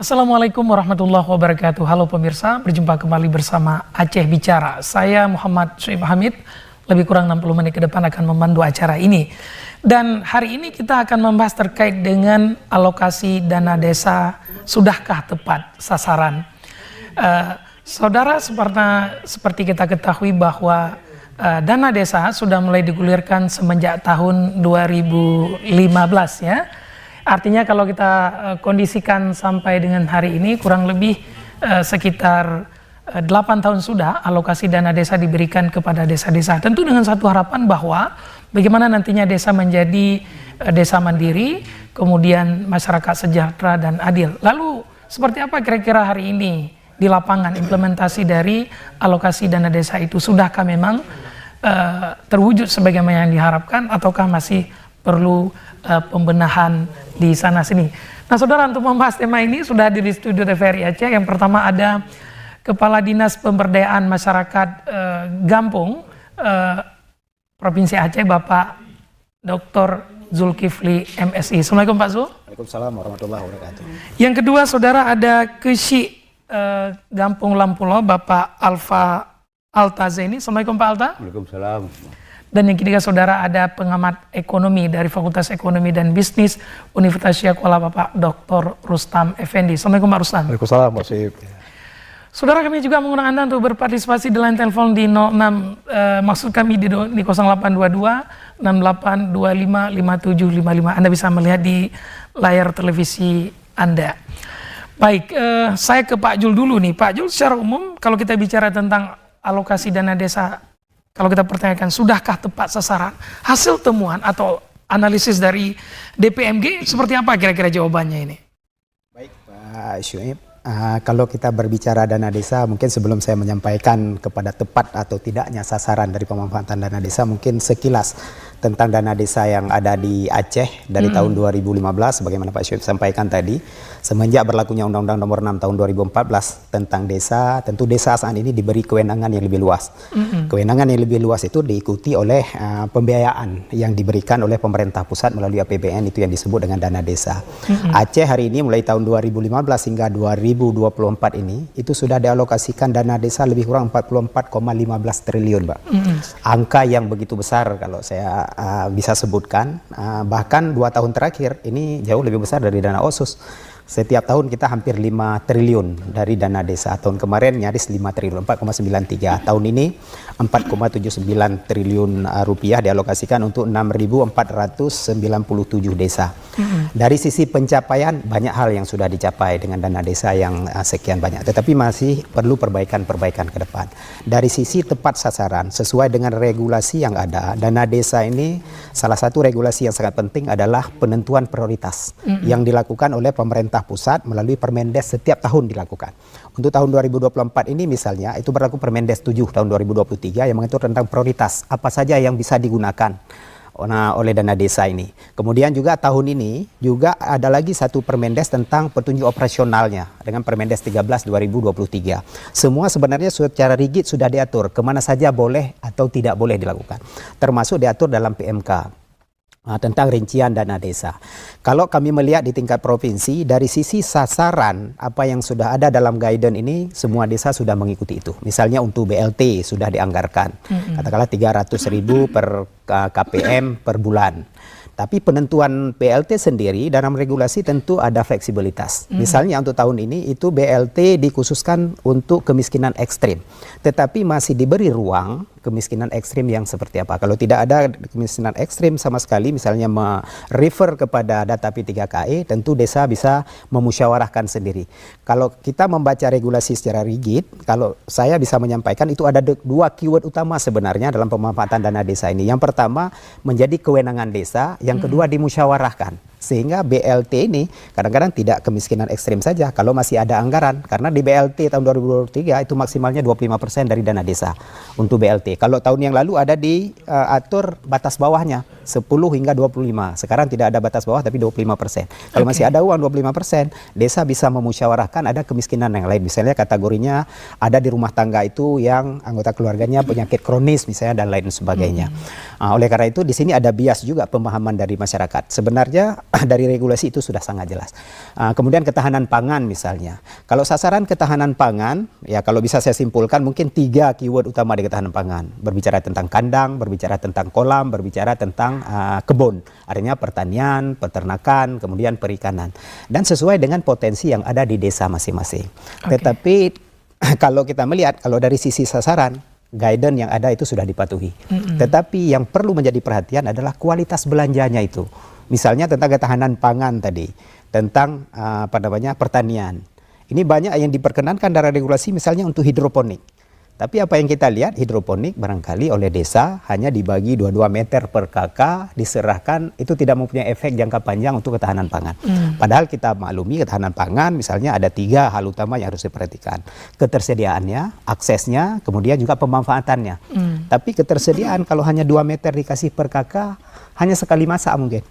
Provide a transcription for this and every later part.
Assalamualaikum warahmatullahi wabarakatuh. Halo pemirsa, berjumpa kembali bersama Aceh Bicara. Saya Muhammad Syuib Hamid, lebih kurang 60 menit ke depan akan memandu acara ini. Dan hari ini kita akan membahas terkait dengan alokasi dana desa, sudahkah tepat sasaran? Saudara, seperti kita ketahui bahwa dana desa sudah mulai digulirkan semenjak tahun 2015 ya. Artinya kalau kita kondisikan sampai dengan hari ini kurang lebih sekitar 8 tahun sudah alokasi dana desa diberikan kepada desa-desa. Tentu dengan satu harapan bahwa bagaimana nantinya desa menjadi desa mandiri, kemudian masyarakat sejahtera dan adil. Lalu seperti apa kira-kira hari ini di lapangan implementasi dari alokasi dana desa itu? Sudahkah memang terwujud sebagaimana yang diharapkan ataukah masih perlu pembenahan di sana sini? Nah saudara, untuk membahas tema ini sudah hadir di studio TVRI Aceh. Yang pertama ada Kepala Dinas Pemberdayaan Masyarakat Gampung Provinsi Aceh, Bapak Dr. Zulkifli MSI. Assalamualaikum Pak Zul. Waalaikumsalam warahmatullahi wabarakatuh. Yang kedua saudara ada Kesyik Gampung Lampulo, Bapak Alfa Altazaini. Assalamualaikum Pak Alta. Waalaikumsalam. Dan yang ketiga saudara ada pengamat ekonomi dari Fakultas Ekonomi dan Bisnis Universitas Syekh Kuala, Bapak Dr. Rustam Effendi. Assalamualaikum Pak Rustam. Waalaikumsalam Pak Syib. Saudara, kami juga mengundang Anda untuk berpartisipasi di line telepon di 06, maksud kami di 0822 6825 5755. Anda bisa melihat di layar televisi Anda. Baik, saya ke Pak Jul dulu nih. Pak Jul, secara umum kalau kita bicara tentang alokasi dana desa, kalau kita pertanyakan sudahkah tepat sasaran, hasil temuan atau analisis dari DPMG seperti apa kira-kira jawabannya ini? Baik Pak Syuib, kalau kita berbicara dana desa, mungkin sebelum saya menyampaikan kepada tepat atau tidaknya sasaran dari pemanfaatan dana desa, mungkin sekilas tentang dana desa yang ada di Aceh dari tahun 2015, sebagaimana Pak Syuib sampaikan tadi, semenjak berlakunya Undang-Undang Nomor 6 tahun 2014 tentang desa, tentu desa saat ini diberi kewenangan yang lebih luas. Kewenangan yang lebih luas itu diikuti oleh pembiayaan yang diberikan oleh pemerintah pusat melalui APBN, itu yang disebut dengan dana desa. Aceh hari ini mulai tahun 2015 hingga 2024 ini, itu sudah dialokasikan dana desa lebih kurang 44,15 triliun, Pak. Angka yang begitu besar kalau saya bisa sebutkan, bahkan 2 tahun terakhir ini jauh lebih besar dari dana OSUS. Setiap tahun kita hampir 5 triliun dari dana desa. Tahun kemarin nyaris 5 triliun, 4,93. Tahun ini 4,79 triliun rupiah dialokasikan untuk 6.497 desa. Dari sisi pencapaian, banyak hal yang sudah dicapai dengan dana desa yang sekian banyak. Tetapi masih perlu perbaikan-perbaikan ke depan. Dari sisi tepat sasaran, sesuai dengan regulasi yang ada, dana desa ini salah satu regulasi yang sangat penting adalah penentuan prioritas yang dilakukan oleh pemerintah pusat melalui Permendes setiap tahun dilakukan. Untuk tahun 2024 ini misalnya itu berlaku Permendes 7 tahun 2023 yang mengatur tentang prioritas apa saja yang bisa digunakan oleh dana desa ini. Kemudian juga tahun ini juga ada lagi satu Permendes tentang petunjuk operasionalnya dengan Permendes 13 2023. Semua sebenarnya secara rigid sudah diatur kemana saja boleh atau tidak boleh dilakukan. Termasuk diatur dalam PMK. Tentang rincian dana desa. Kalau kami melihat di tingkat provinsi, dari sisi sasaran apa yang sudah ada dalam guidance ini, semua desa sudah mengikuti itu. Misalnya untuk BLT sudah dianggarkan, katakanlah 300.000 per KPM per bulan. Tapi penentuan BLT sendiri dalam regulasi tentu ada fleksibilitas. Misalnya untuk tahun ini itu BLT dikhususkan untuk kemiskinan ekstrim. Tetapi masih diberi ruang kemiskinan ekstrim yang seperti apa. Kalau tidak ada kemiskinan ekstrim sama sekali, misalnya merefer kepada data P3KE, tentu desa bisa memusyawarahkan sendiri. Kalau kita membaca regulasi secara rigid, kalau saya bisa menyampaikan itu ada 2 keyword utama sebenarnya dalam pemanfaatan dana desa ini. Yang pertama menjadi kewenangan desa, yang kedua dimusyawarahkan. Sehingga BLT ini kadang-kadang tidak kemiskinan ekstrim saja kalau masih ada anggaran. Karena di BLT tahun 2023 itu maksimalnya 25% dari dana desa untuk BLT. Kalau tahun yang lalu ada diatur batas bawahnya 10 hingga 25. Sekarang tidak ada batas bawah tapi 25%. Kalau masih ada uang 25%, desa bisa memusyawarahkan ada kemiskinan yang lain. Misalnya kategorinya ada di rumah tangga itu yang anggota keluarganya penyakit kronis misalnya dan lain sebagainya. Oleh karena itu di sini ada bias juga pemahaman dari masyarakat. Sebenarnya dari regulasi itu sudah sangat jelas. Kemudian ketahanan pangan misalnya. Kalau sasaran ketahanan pangan, ya kalau bisa saya simpulkan mungkin 3 keyword utama di ketahanan pangan. Berbicara tentang kandang, berbicara tentang kolam, berbicara tentang kebun, artinya pertanian, peternakan, kemudian perikanan, dan sesuai dengan potensi yang ada di desa masing-masing. Tetapi kalau kita melihat, kalau dari sisi sasaran, guidance yang ada itu sudah dipatuhi. Tetapi yang perlu menjadi perhatian adalah kualitas belanjanya itu. Misalnya tentang ketahanan pangan tadi, tentang pertanian. Ini banyak yang diperkenankan dalam regulasi, misalnya untuk hidroponik. Tapi apa yang kita lihat, hidroponik barangkali oleh desa hanya dibagi 22 meter per kakak, diserahkan, itu tidak mempunyai efek jangka panjang untuk ketahanan pangan. Padahal kita maklumi ketahanan pangan misalnya ada 3 hal utama yang harus diperhatikan. Ketersediaannya, aksesnya, kemudian juga pemanfaatannya. Tapi ketersediaan kalau hanya 2 meter dikasih per kakak, hanya sekali masak mungkin.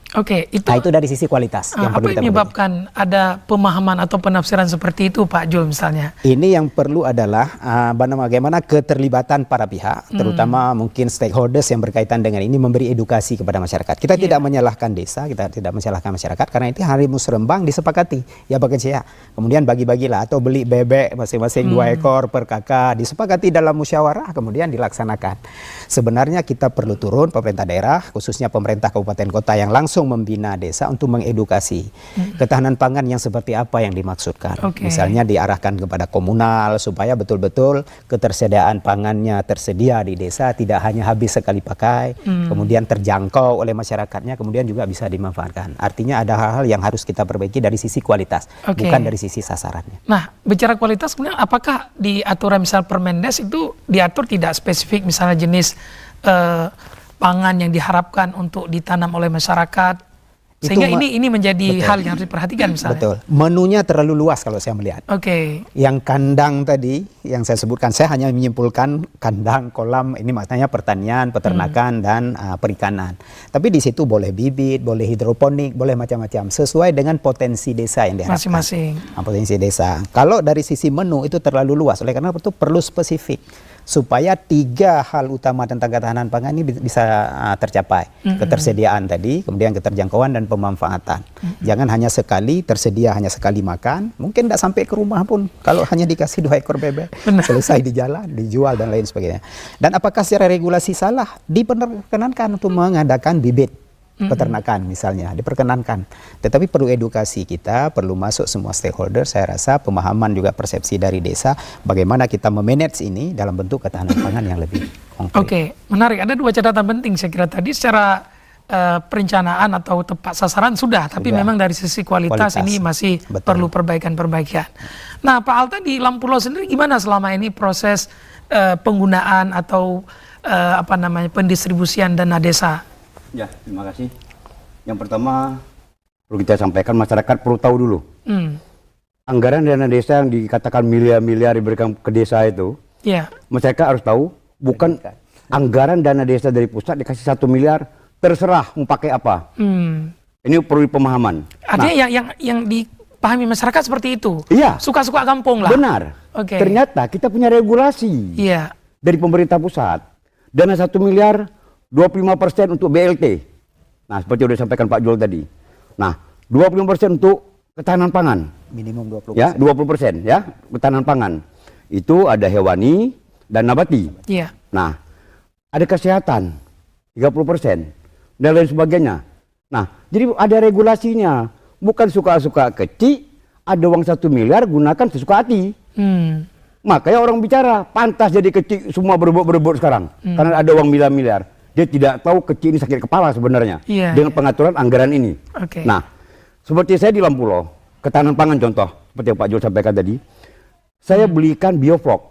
Itu dari sisi kualitas. Apa yang menyebabkan ada pemahaman atau penafsiran seperti itu Pak Jul misalnya? Ini yang perlu adalah bagaimana keterlibatan para pihak, terutama mungkin stakeholders yang berkaitan dengan ini memberi edukasi kepada masyarakat. Kita tidak menyalahkan desa, kita tidak menyalahkan masyarakat, karena itu hari musrembang disepakati. Ya bekerja. Kemudian bagi-bagilah atau beli bebek masing-masing 2 ekor per kakak, disepakati dalam musyawarah, kemudian dilaksanakan. Sebenarnya kita perlu turun, pemerintah daerah, khususnya pemerintah kabupaten kota yang langsung membina desa untuk mengedukasi ketahanan pangan yang seperti apa yang dimaksudkan. Misalnya diarahkan kepada komunal supaya betul-betul ketersediaan pangannya tersedia di desa, tidak hanya habis sekali pakai, kemudian terjangkau oleh masyarakatnya, kemudian juga bisa dimanfaatkan. Artinya ada hal-hal yang harus kita perbaiki dari sisi kualitas, bukan dari sisi sasarannya. Nah, bicara kualitas, kemudian apakah di aturan misal Permendes itu diatur tidak spesifik misalnya jenis pangan yang diharapkan untuk ditanam oleh masyarakat, sehingga ini menjadi hal yang harus diperhatikan misalnya. Betul. Menunya terlalu luas kalau saya melihat. Yang kandang tadi yang saya sebutkan, saya hanya menyimpulkan kandang, kolam, ini maknanya pertanian, peternakan dan perikanan. Tapi di situ boleh bibit, boleh hidroponik, boleh macam-macam sesuai dengan potensi desa yang diharapkan. Masing-masing. Potensi desa. Kalau dari sisi menu itu terlalu luas, oleh karena itu perlu spesifik supaya 3 hal utama tentang ketahanan pangan ini bisa tercapai. Ketersediaan tadi, kemudian keterjangkauan dan pemanfaatan. Jangan hanya sekali tersedia, hanya sekali makan, mungkin tidak sampai ke rumah pun kalau hanya dikasih 2 ekor bebek. Selesai di jalan, dijual dan lain sebagainya. Dan apakah secara regulasi salah? Diperkenankan untuk mengadakan bibit peternakan misalnya, diperkenankan. Tetapi perlu edukasi kita, perlu masuk semua stakeholder, saya rasa pemahaman juga persepsi dari desa, bagaimana kita memanage ini dalam bentuk ketahanan pangan yang lebih konkret. Menarik. Ada 2 catatan penting saya kira tadi, secara perencanaan atau tepat sasaran sudah, tapi memang dari sisi kualitas ini masih perlu perbaikan-perbaikan. Nah, Pak Alta di Lampulau sendiri gimana selama ini proses penggunaan atau pendistribusian dana desa? Ya, terima kasih. Yang pertama perlu kita sampaikan, masyarakat perlu tahu dulu. Anggaran dana desa yang dikatakan miliar-miliar diberikan ke desa itu, masyarakat harus tahu, bukan anggaran dana desa dari pusat dikasih 1 miliar, terserah mau pakai apa. Ini perlu pemahaman. Artinya yang dipahami masyarakat seperti itu? Iya. Suka-suka kampung lah? Benar. Ternyata kita punya regulasi dari pemerintah pusat. Dana 1 miliar, 25% untuk BLT. Nah, seperti yang sudah disampaikan Pak Jul tadi. Nah, 25% untuk ketahanan pangan. Minimum 20%. Ya, 20% ya, ketahanan pangan. Itu ada hewani dan nabati. Nah, ada kesehatan 30% dan lain sebagainya. Nah, jadi ada regulasinya. Bukan suka-suka kecil, ada uang 1 miliar gunakan sesuka hati. Makanya orang bicara, pantas jadi kecil semua berebut-berebut sekarang. Karena ada uang miliar-miliar. Dia tidak tahu kecil ini sakit kepala sebenarnya dengan pengaturan anggaran ini. Nah, seperti saya di Lampulau, ketahanan pangan contoh, seperti yang Pak Jul sampaikan tadi, saya belikan bioflok.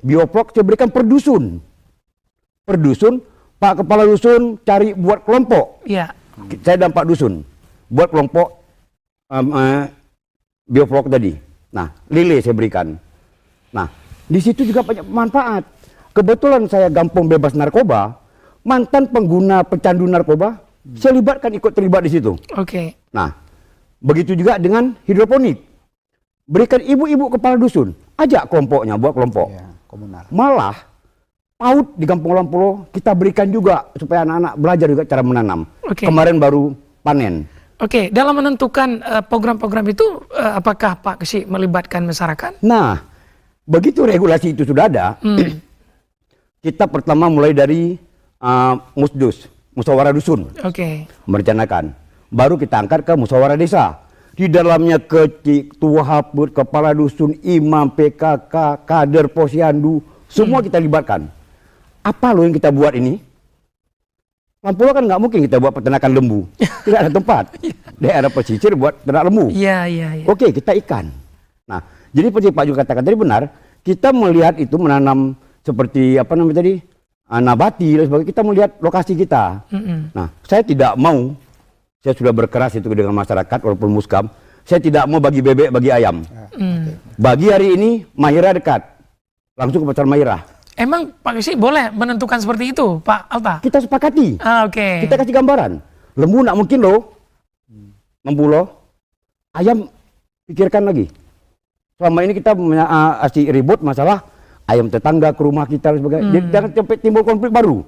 Bioflok saya berikan per dusun. Per dusun, Pak Kepala Dusun cari buat kelompok. Saya dan Pak Dusun buat kelompok bioflok tadi. Nah, lele saya berikan. Nah, di situ juga banyak manfaat. Kebetulan saya gampang bebas narkoba. mantan pengguna pecandu narkoba, saya libatkan ikut terlibat di situ. Oke. Nah, begitu juga dengan hidroponik. Berikan ibu-ibu kepala dusun, ajak kelompoknya, buat kelompok. Ya, komunal. Malah, PAUD di Kampung Lampulo kita berikan juga supaya anak-anak belajar juga cara menanam. Kemarin baru panen. Oke, dalam menentukan program-program itu, apakah Pak Kesi melibatkan masyarakat? Nah, begitu regulasi itu sudah ada, kita pertama mulai dari musdus, musyawarah dusun, merencanakan. Baru kita angkat ke musyawarah desa. Di dalamnya ketua haput, kepala dusun, imam, PKK, kader posyandu, semua kita libatkan. Apa loh yang kita buat ini? Lampulo kan nggak mungkin kita buat peternakan lembu, tidak ada tempat. Daerah pesisir buat ternak lembu. Iya. Oke, kita ikan. Nah, jadi seperti Pak Jul katakan tadi benar, kita melihat itu menanam seperti apa namanya tadi, nabati dan sebagainya. Kita melihat lokasi kita. Nah, saya tidak mau, saya sudah berkeras itu dengan masyarakat walaupun muskam, saya tidak mau bagi bebek, bagi ayam. Bagi hari ini Mahira dekat, langsung ke pasar Mahira. Emang Pak Kesi boleh menentukan seperti itu, Pak Alta? Kita sepakati. Kita kasih gambaran. Lembu nak mungkin loh, membulo. Ayam pikirkan lagi. Selama ini kita asyik ribut masalah ayam tetangga ke rumah kita dan sebagainya. Jadi jangan sampai timbul konflik baru.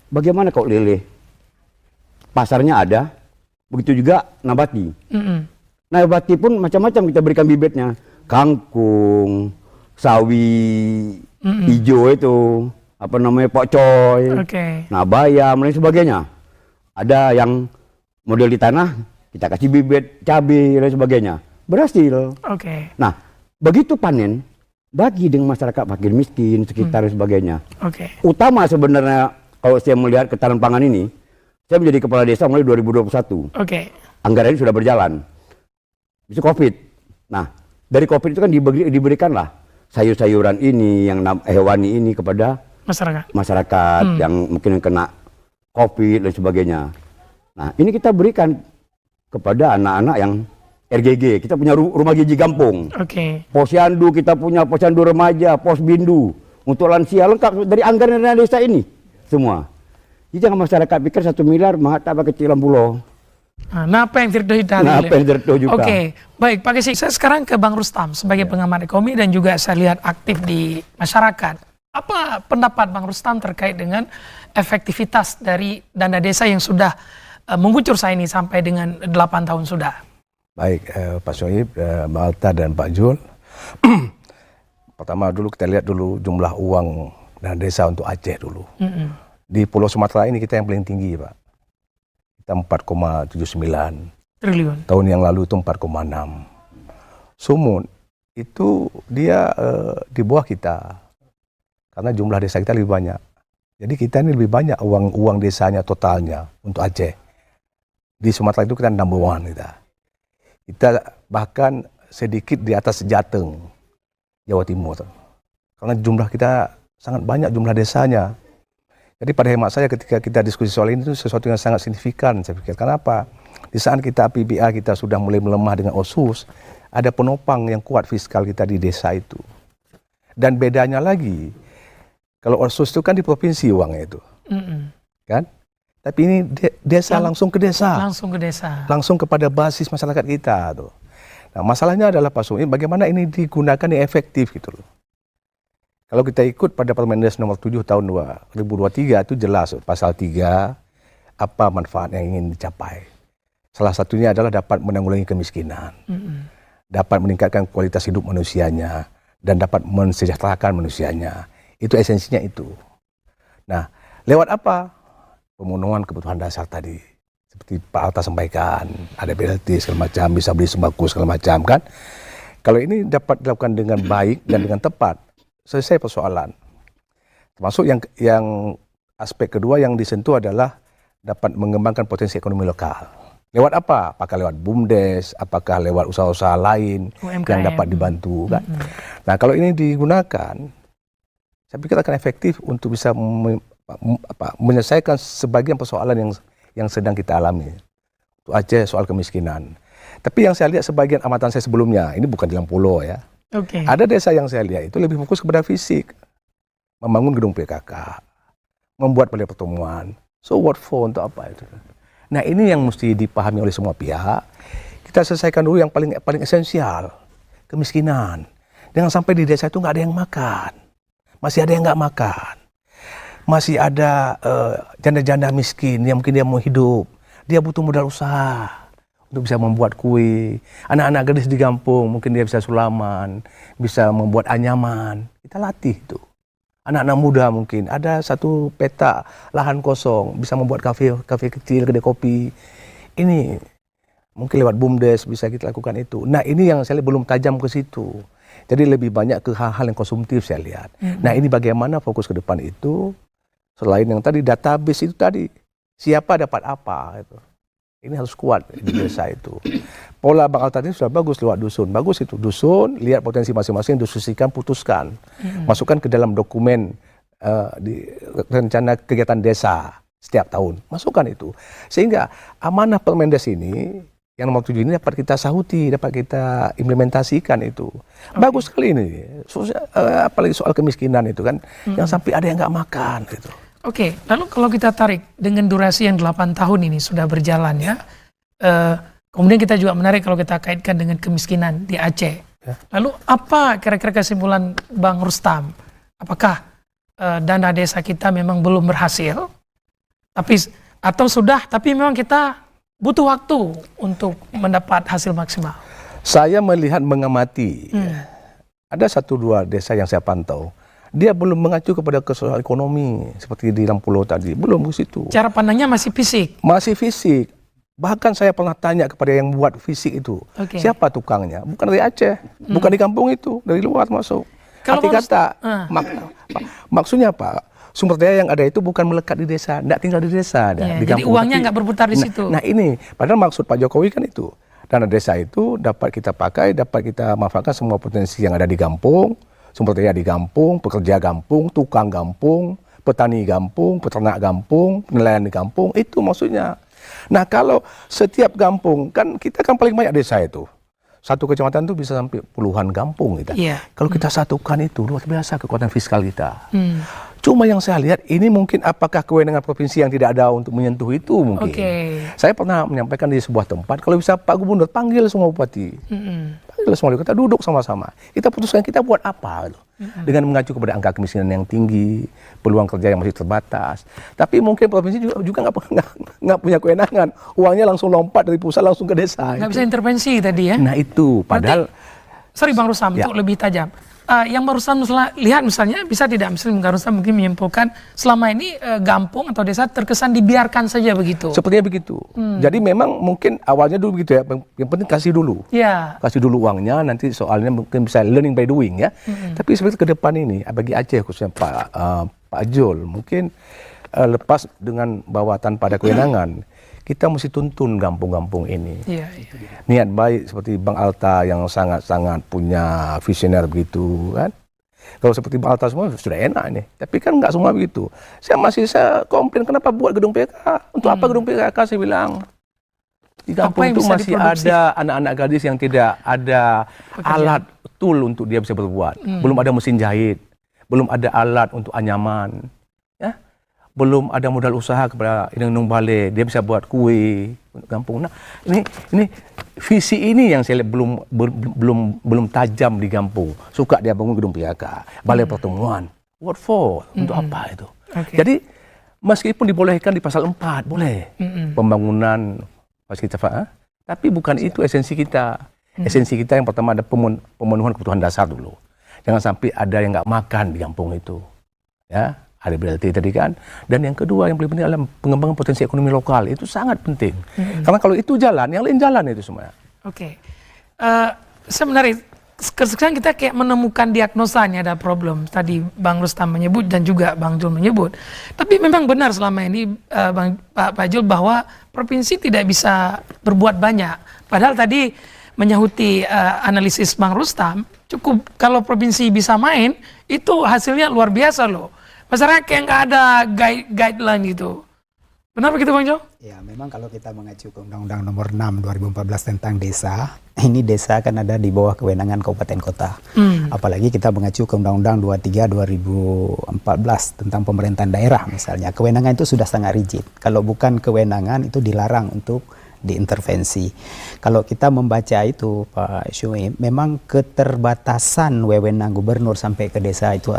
Bagaimana kalau lele? Pasarnya ada, begitu juga nabati. Nabati pun macam-macam kita berikan bibitnya. Kangkung, sawi, hijau itu, apa namanya, pokcoy, nah bayam dan sebagainya. Ada yang model di tanah, kita kasih bibit, cabai dan sebagainya. Berhasil. Nah, begitu panen, bagi dengan masyarakat fakir miskin, sekitar dan sebagainya. Utama sebenarnya, kalau saya melihat ketahanan pangan ini, saya menjadi kepala desa mulai 2021. Anggaran ini sudah berjalan. Itu COVID. Nah, dari COVID itu kan diberikanlah sayur-sayuran ini, yang hewani ini kepada masyarakat yang mungkin kena COVID dan sebagainya. Nah, ini kita berikan kepada anak-anak yang RGG. Kita punya rumah gizi kampung. Posyandu, kita punya posyandu remaja, posbindu. Untuk lansia lengkap dari anggaran dana desa ini. Semua. Jadi jangan masyarakat pikir 1 miliar mah tak kecil Lampulo. Nah, apa yang terjadi? Nah, apa yang terjadi juga. Baik Pak Kesi, saya sekarang ke Bang Rustam sebagai pengamat ekonomi dan juga saya lihat aktif di masyarakat. Apa pendapat Bang Rustam terkait dengan efektivitas dari dana desa yang sudah mengucur saya ini sampai dengan 8 tahun sudah? Baik, Pak Sohib, Mbak Alta dan Pak Jul. Pertama dulu kita lihat dulu jumlah uang dana desa untuk Aceh dulu. Di Pulau Sumatera ini kita yang paling tinggi, Pak. Kita 4,79 triliun. Tahun yang lalu itu 4,6. Sumut itu dia di bawah kita karena jumlah desa kita lebih banyak. Jadi kita ini lebih banyak uang desanya totalnya untuk Aceh. Di Sumatera itu kita number one kita. Kita bahkan sedikit di atas Jateng, Jawa Timur. Karena jumlah kita sangat banyak jumlah desanya. Jadi pada hemat saya ketika kita diskusi soal ini itu sesuatu yang sangat signifikan saya pikir. Kenapa? Di saat kita APBA kita sudah mulai melemah dengan OSUS, ada penopang yang kuat fiskal kita di desa itu. Dan bedanya lagi, kalau OSUS itu kan di provinsi uangnya itu. Kan? Tapi ini desa langsung ke desa. Langsung ke desa. Langsung kepada basis masyarakat kita tuh. Nah, masalahnya adalah Pak Sumi, bagaimana ini digunakan yang efektif gitu loh. Kalau kita ikut pada Permendes nomor 7 tahun 2023 itu jelas pasal 3 apa manfaat yang ingin dicapai. Salah satunya adalah dapat menanggulangi kemiskinan, dapat meningkatkan kualitas hidup manusianya, dan dapat mensejahterakan manusianya. Itu esensinya itu. Nah, lewat apa? Pemenuhan kebutuhan dasar tadi. Seperti Pak Alta sampaikan, ada BLT segala macam, bisa beli sembako segala macam kan. Kalau ini dapat dilakukan dengan baik dan dengan tepat, selesai persoalan. Termasuk yang aspek kedua yang disentuh adalah dapat mengembangkan potensi ekonomi lokal. Lewat apa? Apakah lewat BUMDes, apakah lewat usaha-usaha lain UMKM yang dapat dibantu kan? Nah, kalau ini digunakan, saya pikir akan efektif untuk bisa menyelesaikan sebagian persoalan yang sedang kita alami. Untuk Aceh soal kemiskinan. Tapi yang saya lihat sebagian amatan saya sebelumnya, ini bukan di Lampulo ya. Ada desa yang saya lihat itu lebih fokus kepada fisik. Membangun gedung PKK, membuat pada pertemuan. So what for, untuk apa itu? Nah ini yang mesti dipahami oleh semua pihak. Kita selesaikan dulu yang paling esensial, kemiskinan. Jangan sampai di desa itu nggak ada yang makan, masih ada yang nggak makan, masih ada janda-janda miskin yang mungkin dia mau hidup, dia butuh modal usaha untuk bisa membuat kue. Anak-anak gadis di kampung mungkin dia bisa sulaman, bisa membuat anyaman. Kita latih itu. Anak-anak muda mungkin ada satu peta lahan kosong, bisa membuat kafe kecil, kedai kopi. Ini mungkin lewat BUMDes bisa kita lakukan itu. Nah ini yang saya lihat belum tajam ke situ. Jadi lebih banyak ke hal-hal yang konsumtif saya lihat. Nah ini bagaimana fokus ke depan itu, selain yang tadi database itu tadi, siapa dapat apa itu. Ini harus kuat di desa itu. Pola Bang Alta ini sudah bagus lewat dusun. Bagus itu, dusun, lihat potensi masing-masing, diskusikan, putuskan. Masukkan ke dalam dokumen di rencana kegiatan desa setiap tahun. Masukkan itu. Sehingga amanah Permendes ini, yang nomor 7 ini dapat kita sahuti, dapat kita implementasikan itu. Bagus sekali ini. Apalagi soal kemiskinan itu kan, yang sampai ada yang nggak makan gitu. Oke, lalu kalau kita tarik dengan durasi yang 8 tahun ini sudah berjalan ya, kemudian kita juga menarik kalau kita kaitkan dengan kemiskinan di Aceh. Lalu apa kira-kira kesimpulan Bang Rustam? Apakah dana desa kita memang belum berhasil, atau sudah, tapi memang kita butuh waktu untuk mendapat hasil maksimal? Saya melihat mengamati, ada 1-2 desa yang saya pantau. Dia belum mengacu kepada soal ekonomi seperti di Lampulo tadi, belum ke situ. Cara pandangnya masih fisik. Masih fisik. Bahkan saya pernah tanya kepada yang buat fisik itu, siapa tukangnya? Bukan dari Aceh, bukan di kampung itu, dari luar masuk. Arti kata, maksudnya apa? Sumber daya yang ada itu bukan melekat di desa, tidak tinggal di desa. Ya, di jadi uangnya nggak berputar di situ. Nah ini, padahal maksud Pak Jokowi kan itu. Dana desa itu dapat kita pakai, dapat kita manfaatkan semua potensi yang ada di kampung. Sumber daya di kampung, pekerja kampung, tukang kampung, petani kampung, peternak kampung, nelayan di kampung, itu maksudnya. Nah kalau setiap kampung, kan kita kan paling banyak desa itu. Satu kecamatan itu bisa sampai puluhan kampung kita. Kalau kita satukan itu, luar biasa kekuatan fiskal kita. Cuma yang saya lihat, ini mungkin apakah kewenangan provinsi yang tidak ada untuk menyentuh itu mungkin. Saya pernah menyampaikan di sebuah tempat, kalau bisa Pak Gubernur panggil semua bupati. Panggil semua, kita duduk sama-sama. Kita putuskan kita buat apa. Dengan mengacu kepada angka kemiskinan yang tinggi, peluang kerja yang masih terbatas. Tapi mungkin provinsi juga nggak punya kewenangan. Uangnya langsung lompat dari pusat langsung ke desa. Nggak bisa intervensi tadi ya? Nah itu, padahal... Sorry Bang Rustam, untuk lebih tajam. Yang Bang Rustam lihat misalnya, bisa tidak misalnya Bang Rustam mungkin menyimpulkan selama ini kampung atau desa terkesan dibiarkan saja begitu. Sepertinya begitu. Jadi memang mungkin awalnya dulu begitu ya, yang penting kasih dulu. Kasih dulu uangnya, nanti soalnya mungkin bisa learning by doing ya. Tapi seperti ke depan ini, bagi Aceh khususnya Pak Jul, mungkin lepas dengan bawa tanpa ada kewenangan, kita mesti tuntun kampung-kampung ini. Niat baik seperti Bang Alta yang sangat-sangat punya visioner begitu kan. Kalau seperti Bang Alta semua sudah enak nih. Tapi kan nggak semua begitu. Saya komplain kenapa buat gedung PK. Untuk apa gedung PK saya bilang. Di kampung itu masih ada anak-anak gadis yang tidak ada alat tool untuk dia bisa berbuat. Belum ada mesin jahit. Belum ada alat untuk anyaman. Belum ada modal usaha kepada indung bale, dia bisa buat kue untuk kampung. Nah, ini visi ini yang saya lihat belum tajam di kampung. Suka dia bangun gedung PKK, balai pertemuan. What for? Untuk apa itu? Jadi meskipun dibolehkan di pasal 4, boleh pembangunan fasilitas, tapi bukan itu esensi kita. Esensi kita yang pertama ada pemenuhan kebutuhan dasar dulu. Jangan sampai ada yang nggak makan di kampung itu. Ya. Ada BLT tadi kan, dan yang kedua yang paling penting adalah pengembangan potensi ekonomi lokal, itu sangat penting. Karena kalau itu jalan, yang lain jalan itu semua. Sebenarnya sekarang kita kayak menemukan diagnosanya ada problem. Tadi Bang Rustam menyebut dan juga Bang Jul menyebut. Tapi memang benar selama ini Pak Jul bahwa provinsi tidak bisa berbuat banyak. Padahal tadi menyahuti analisis Bang Rustam, cukup kalau provinsi bisa main, itu hasilnya luar biasa loh. Masyarakat kayak nggak ada guideline gitu. Benar begitu Bang Jo? Ya, memang kalau kita mengacu ke Undang-Undang Nomor 6 2014 tentang desa, ini desa kan ada di bawah kewenangan kabupaten kota. Apalagi kita mengacu ke Undang-Undang 23 2014 tentang pemerintahan daerah misalnya. Kewenangan itu sudah sangat rigid. Kalau bukan kewenangan itu dilarang untuk diintervensi. Kalau kita membaca itu Pak Syuib, memang keterbatasan wewenang gubernur sampai ke desa itu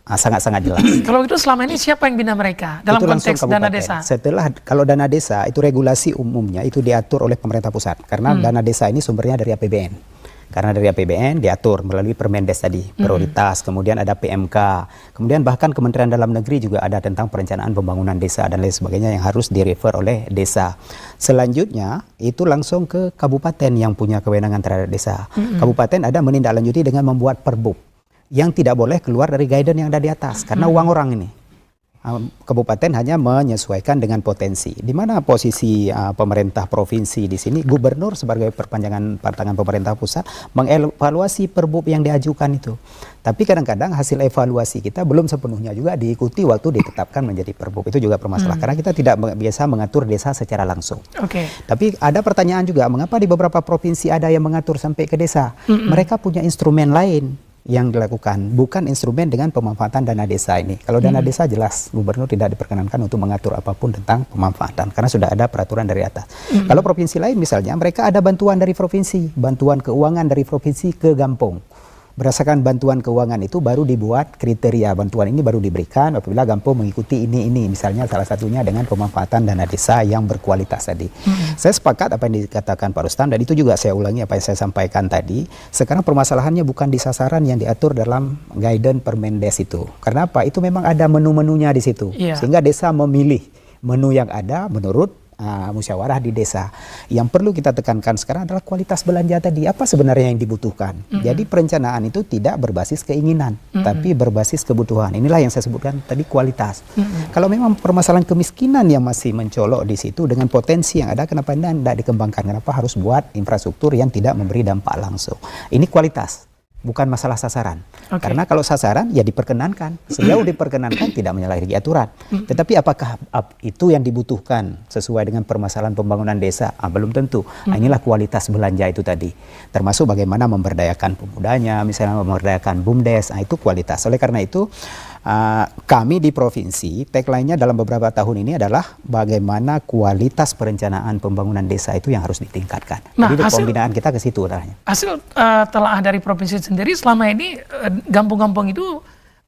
sangat-sangat jelas. Kalau itu selama ini siapa yang bina mereka dalam Itu langsung konteks dana kabupaten. desa? Setelah kalau dana desa itu regulasi umumnya itu diatur oleh pemerintah pusat karena dana desa ini sumbernya dari APBN. Karena dari APBN diatur melalui Permendes tadi, prioritas, kemudian ada PMK, kemudian bahkan Kementerian Dalam Negeri juga ada tentang perencanaan pembangunan desa dan lain sebagainya yang harus direfer oleh desa. Selanjutnya itu langsung ke kabupaten yang punya kewenangan terhadap desa. Kabupaten ada menindaklanjuti dengan membuat perbub yang tidak boleh keluar dari guidance yang ada di atas karena uang orang ini. Kabupaten hanya menyesuaikan dengan potensi. Di mana posisi pemerintah provinsi di sini, gubernur sebagai perpanjangan tangan pemerintah pusat mengevaluasi perbub yang diajukan itu. Tapi kadang-kadang hasil evaluasi kita belum sepenuhnya juga diikuti waktu ditetapkan menjadi perbub. Itu juga bermasalah karena kita tidak biasa mengatur desa secara langsung. Tapi ada pertanyaan juga, mengapa di beberapa provinsi ada yang mengatur sampai ke desa? Mereka punya instrumen lain yang dilakukan, bukan instrumen dengan pemanfaatan dana desa ini. Kalau dana desa jelas gubernur tidak diperkenankan untuk mengatur apapun tentang pemanfaatan karena sudah ada peraturan dari atas. Kalau provinsi lain misalnya mereka ada bantuan dari provinsi, bantuan keuangan dari provinsi ke Gampong. Berdasarkan bantuan keuangan itu baru dibuat kriteria bantuan ini baru diberikan apabila Gampong mengikuti ini misalnya salah satunya dengan pemanfaatan dana desa yang berkualitas tadi. Saya sepakat apa yang dikatakan Pak Rustam dan itu juga saya ulangi apa yang saya sampaikan tadi. Sekarang permasalahannya bukan di sasaran yang diatur dalam guidance Permendes itu. Karena apa? Itu memang ada menu-menunya di situ. Sehingga desa memilih menu yang ada menurut musyawarah di desa. Yang perlu kita tekankan sekarang adalah kualitas belanja tadi. Apa sebenarnya yang dibutuhkan? Jadi perencanaan itu tidak berbasis keinginan, tapi berbasis kebutuhan. Inilah yang saya sebutkan tadi kualitas. Kalau memang permasalahan kemiskinan yang masih mencolok di situ dengan potensi yang ada, kenapa tidak dikembangkan? Kenapa harus buat infrastruktur yang tidak memberi dampak langsung? Ini kualitas. Bukan masalah sasaran. Karena kalau sasaran ya diperkenankan. Sejauh diperkenankan tidak menyalahi aturan. Tetapi apakah itu yang dibutuhkan sesuai dengan permasalahan pembangunan desa? Belum tentu. Inilah kualitas belanja itu tadi. Termasuk bagaimana memberdayakan pemudanya, misalnya memberdayakan BUMDes. Itu kualitas. Oleh karena itu kami di provinsi, tagline-nya dalam beberapa tahun ini adalah bagaimana kualitas perencanaan pembangunan desa itu yang harus ditingkatkan. Jadi pembinaan kita ke situ arahnya. Hasil telaah dari provinsi sendiri selama ini kampung-kampung itu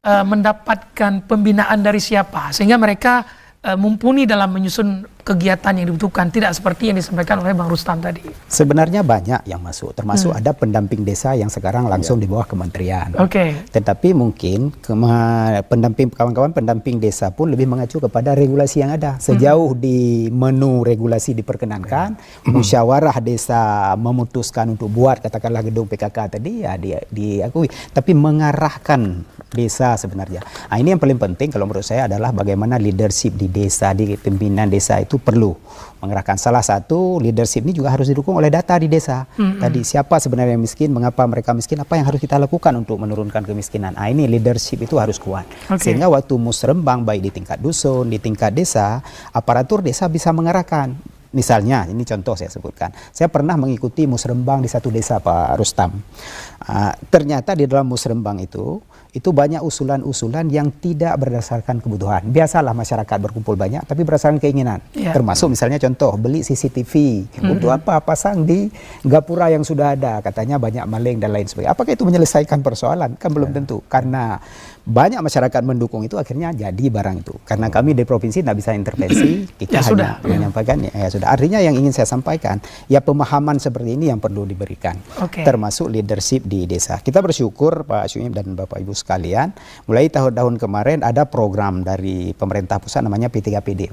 mendapatkan pembinaan dari siapa sehingga mereka mumpuni dalam menyusun kegiatan yang dibutuhkan, tidak seperti yang disampaikan oleh Bang Rustam tadi. Sebenarnya banyak yang masuk, termasuk ada pendamping desa yang sekarang langsung di bawah kementerian. Tetapi mungkin kawan-kawan pendamping desa pun lebih mengacu kepada regulasi yang ada. Sejauh di menu regulasi diperkenankan, musyawarah desa memutuskan untuk buat katakanlah gedung PKK tadi ya diakui. Tapi mengarahkan desa sebenarnya. Ini yang paling penting kalau menurut saya adalah bagaimana leadership di desa, di pimpinan desa itu perlu mengerahkan. Salah satu leadership ini juga harus didukung oleh data di desa. Tadi siapa sebenarnya yang miskin, mengapa mereka miskin, apa yang harus kita lakukan untuk menurunkan kemiskinan. Ini leadership itu harus kuat. Sehingga waktu musrembang baik di tingkat dusun, di tingkat desa, aparatur desa bisa mengarahkan. Misalnya, ini contoh saya sebutkan. Saya pernah mengikuti musrembang di satu desa Pak Rustam. Ternyata di dalam musrembang itu banyak usulan-usulan yang tidak berdasarkan kebutuhan. Biasalah masyarakat berkumpul banyak, tapi berdasarkan keinginan. Termasuk misalnya contoh, beli CCTV. Untuk apa? Pasang di gapura yang sudah ada. Katanya banyak maling dan lain sebagainya. Apakah itu menyelesaikan persoalan? Kan belum tentu. Karena banyak masyarakat mendukung itu akhirnya jadi barang itu. Karena kami di provinsi tidak bisa intervensi, kita hanya menyampaikan. Ya sudah. Artinya yang ingin saya sampaikan, ya pemahaman seperti ini yang perlu diberikan. Termasuk leadership di desa. Kita bersyukur Pak Syuib dan Bapak Ibu sekalian, mulai tahun-tahun kemarin ada program dari pemerintah pusat namanya P3PD.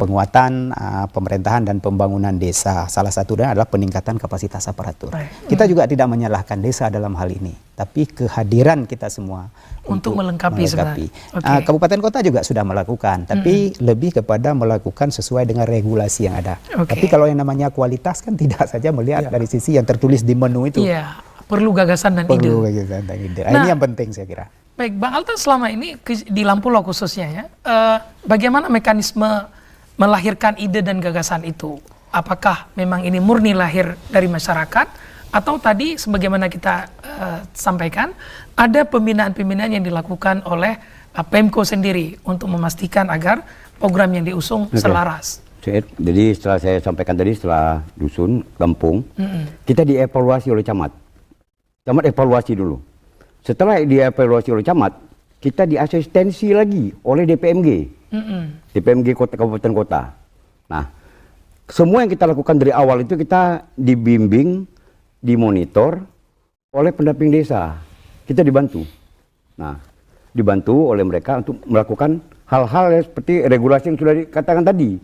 Penguatan pemerintahan dan pembangunan desa. Salah satunya adalah peningkatan kapasitas aparatur. Kita juga tidak menyalahkan desa dalam hal ini, tapi kehadiran kita semua untuk melengkapi. Kabupaten kota juga sudah melakukan, tapi lebih kepada melakukan sesuai dengan regulasi yang ada. Tapi kalau yang namanya kualitas kan tidak saja melihat dari sisi yang tertulis di menu itu. Perlu gagasan dan ide. Ini yang penting saya kira. Baik, Bang Alta selama ini di Lampulo khususnya ya, bagaimana mekanisme melahirkan ide dan gagasan itu? Apakah memang ini murni lahir dari masyarakat, atau tadi sebagaimana kita sampaikan, ada pembinaan-pembinaan yang dilakukan oleh Pemko sendiri untuk memastikan agar program yang diusung selaras? Jadi setelah saya sampaikan tadi, setelah dusun, kampung, kita dievaluasi oleh camat. Camat evaluasi dulu. Setelah dievaluasi oleh camat, kita diasistensi lagi oleh DPMG. DPMG kota, kabupaten kota. Nah, semua yang kita lakukan dari awal itu kita dibimbing, dimonitor oleh pendamping desa. Kita dibantu. Nah, dibantu oleh mereka untuk melakukan hal-hal yang seperti regulasi yang sudah dikatakan tadi.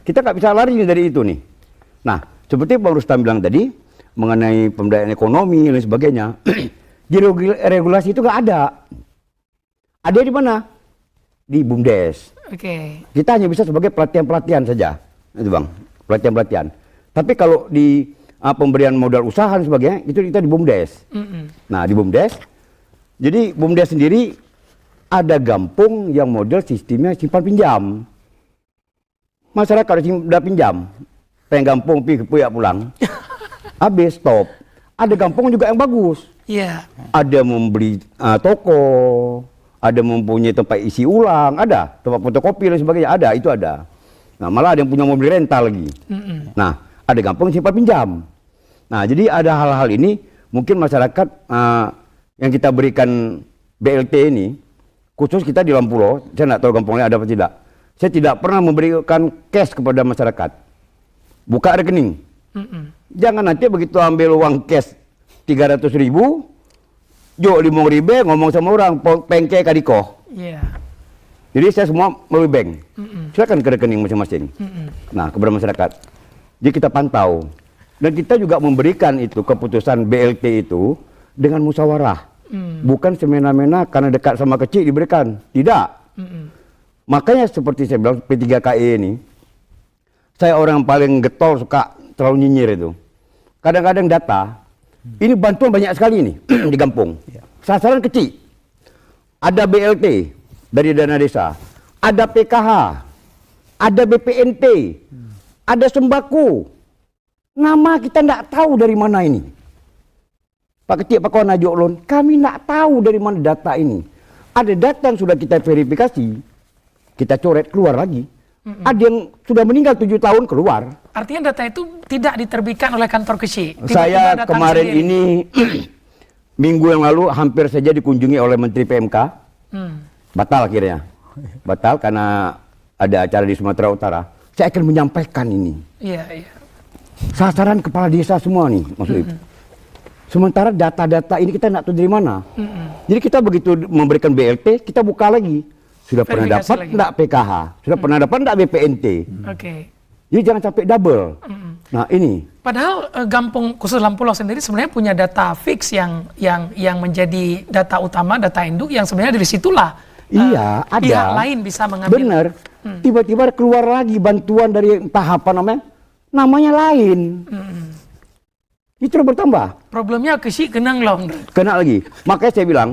Kita nggak bisa lari dari itu nih. Nah, seperti Pak Rustam bilang tadi, mengenai pemberdayaan ekonomi dan sebagainya, di regulasi itu nggak ada. Ada di mana? Di BUMDes. Kita hanya bisa sebagai pelatihan-pelatihan saja, itu Bang, pelatihan-pelatihan. Tapi kalau di pemberian modal usaha dan sebagainya, itu kita di BUMDes. Nah, di BUMDes, jadi BUMDes sendiri ada gampung yang model sistemnya simpan pinjam. Masyarakat udah pinjam, pengen gampung puyak pulang, habis stop. Ada gampung juga yang bagus. Ada membeli toko, ada mempunyai tempat isi ulang, ada tempat fotokopi dan sebagainya, ada, itu ada. Nah, malah ada yang punya mobil rental lagi. Nah, ada gampang simpan pinjam. Nah, jadi ada hal-hal ini mungkin masyarakat yang kita berikan BLT ini, khusus kita di Lampulo, saya nggak tahu kampungnya ada apa tidak. Saya tidak pernah memberikan cash kepada masyarakat. Buka rekening. Jangan nanti begitu ambil uang cash 300.000, jo 5.000 ngomong sama orang pengke kadiko. Jadi saya semua melalui bank. Silakan ke rekening masing-masing. Nah, kepada masyarakat. Jadi kita pantau. Dan kita juga memberikan itu keputusan BLT itu dengan musyawarah. Bukan semena-mena karena dekat sama kecil diberikan. Tidak. Makanya seperti saya bilang P3KE ini, saya orang paling getol, suka terlalu nyinyir itu. Kadang-kadang data, ini bantuan banyak sekali ini di kampung. Sasaran kecil. Ada BLT dari dana desa, ada PKH, ada BPNT, ada sembako. Nama kita tidak tahu dari mana ini. Pak Ketik, Pak Kawan Ajo Lon, kami tidak tahu dari mana data ini. Ada data yang sudah kita verifikasi, kita coret keluar lagi. Ada yang sudah meninggal 7 tahun keluar. Artinya data itu tidak diterbitkan oleh kantor KESI. Saya kemarin ini minggu yang lalu hampir saja dikunjungi oleh Menteri PMK. Batal akhirnya. Batal karena ada acara di Sumatera Utara. Saya akan menyampaikan ini. Sasaran kepala desa semua nih, Mas Uip. Sementara data-data ini kita tidak tahu dari mana. Jadi kita begitu memberikan BLT, kita buka lagi. Sudah pernah dapat enggak PKH? Sudah pernah dapat enggak BPNT? Jadi jangan sampai double. Nah, ini. Padahal Gampung khusus Lampulo sendiri sebenarnya punya data fix yang menjadi data utama, data induk yang sebenarnya dari situlah ada. Pihak lain bisa mengambil. Benar. Tiba-tiba keluar lagi bantuan dari entah apa namanya lain. Itu bertambah. Problemnya KESI kenang long. Kena lagi. Makanya saya bilang,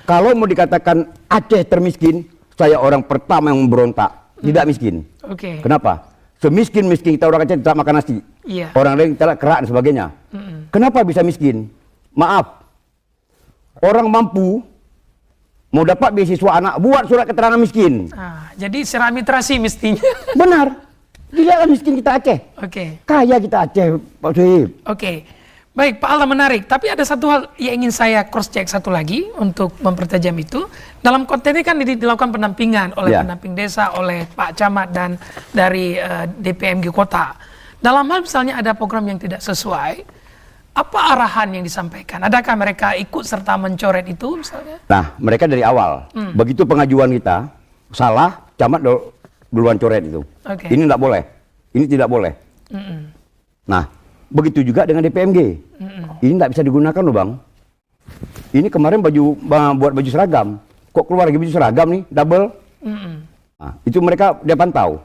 kalau mau dikatakan Aceh termiskin, saya orang pertama yang memberontak. Tidak miskin. Kenapa? Semiskin-miskin kita orang Aceh tidak makan nasi. Orang lain kita kerak dan sebagainya. Kenapa bisa miskin? Maaf. Orang mampu mau dapat beasiswa anak, buat surat keterangan miskin. Jadi seramitrasi mestinya. Benar. Dia kan miskin kita Aceh. Kaya kita Aceh, Pak Suhib. Baik, Pak Alta, menarik. Tapi ada satu hal yang ingin saya cross check satu lagi untuk mempertajam itu. Dalam konteks ini kan dilakukan pendampingan oleh pendamping desa, oleh Pak Camat dan dari DPMG Kota. Dalam hal misalnya ada program yang tidak sesuai, apa arahan yang disampaikan? Adakah mereka ikut serta mencoret itu misalnya? Nah, mereka dari awal. Begitu pengajuan kita, salah, Camat duluan coret itu. Ini tidak boleh. Ini tidak boleh. Nah, begitu juga dengan DPMG. Ini tidak bisa digunakan loh Bang. Ini kemarin buat baju seragam. Kok keluar lagi baju seragam nih, double? Nah, itu mereka dia pantau.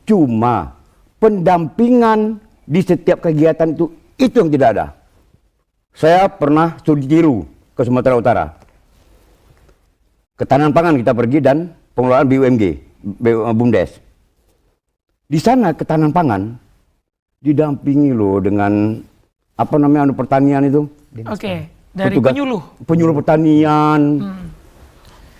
Cuma pendampingan di setiap kegiatan itu yang tidak ada. Saya pernah studi tiru ke Sumatera Utara. Ketahanan pangan kita pergi dan pengelolaan BUMG, BUMDes. Di sana ketahanan pangan didampingi loh dengan apa namanya pertanian itu. Oke, dari Petugas penyuluh pertanian.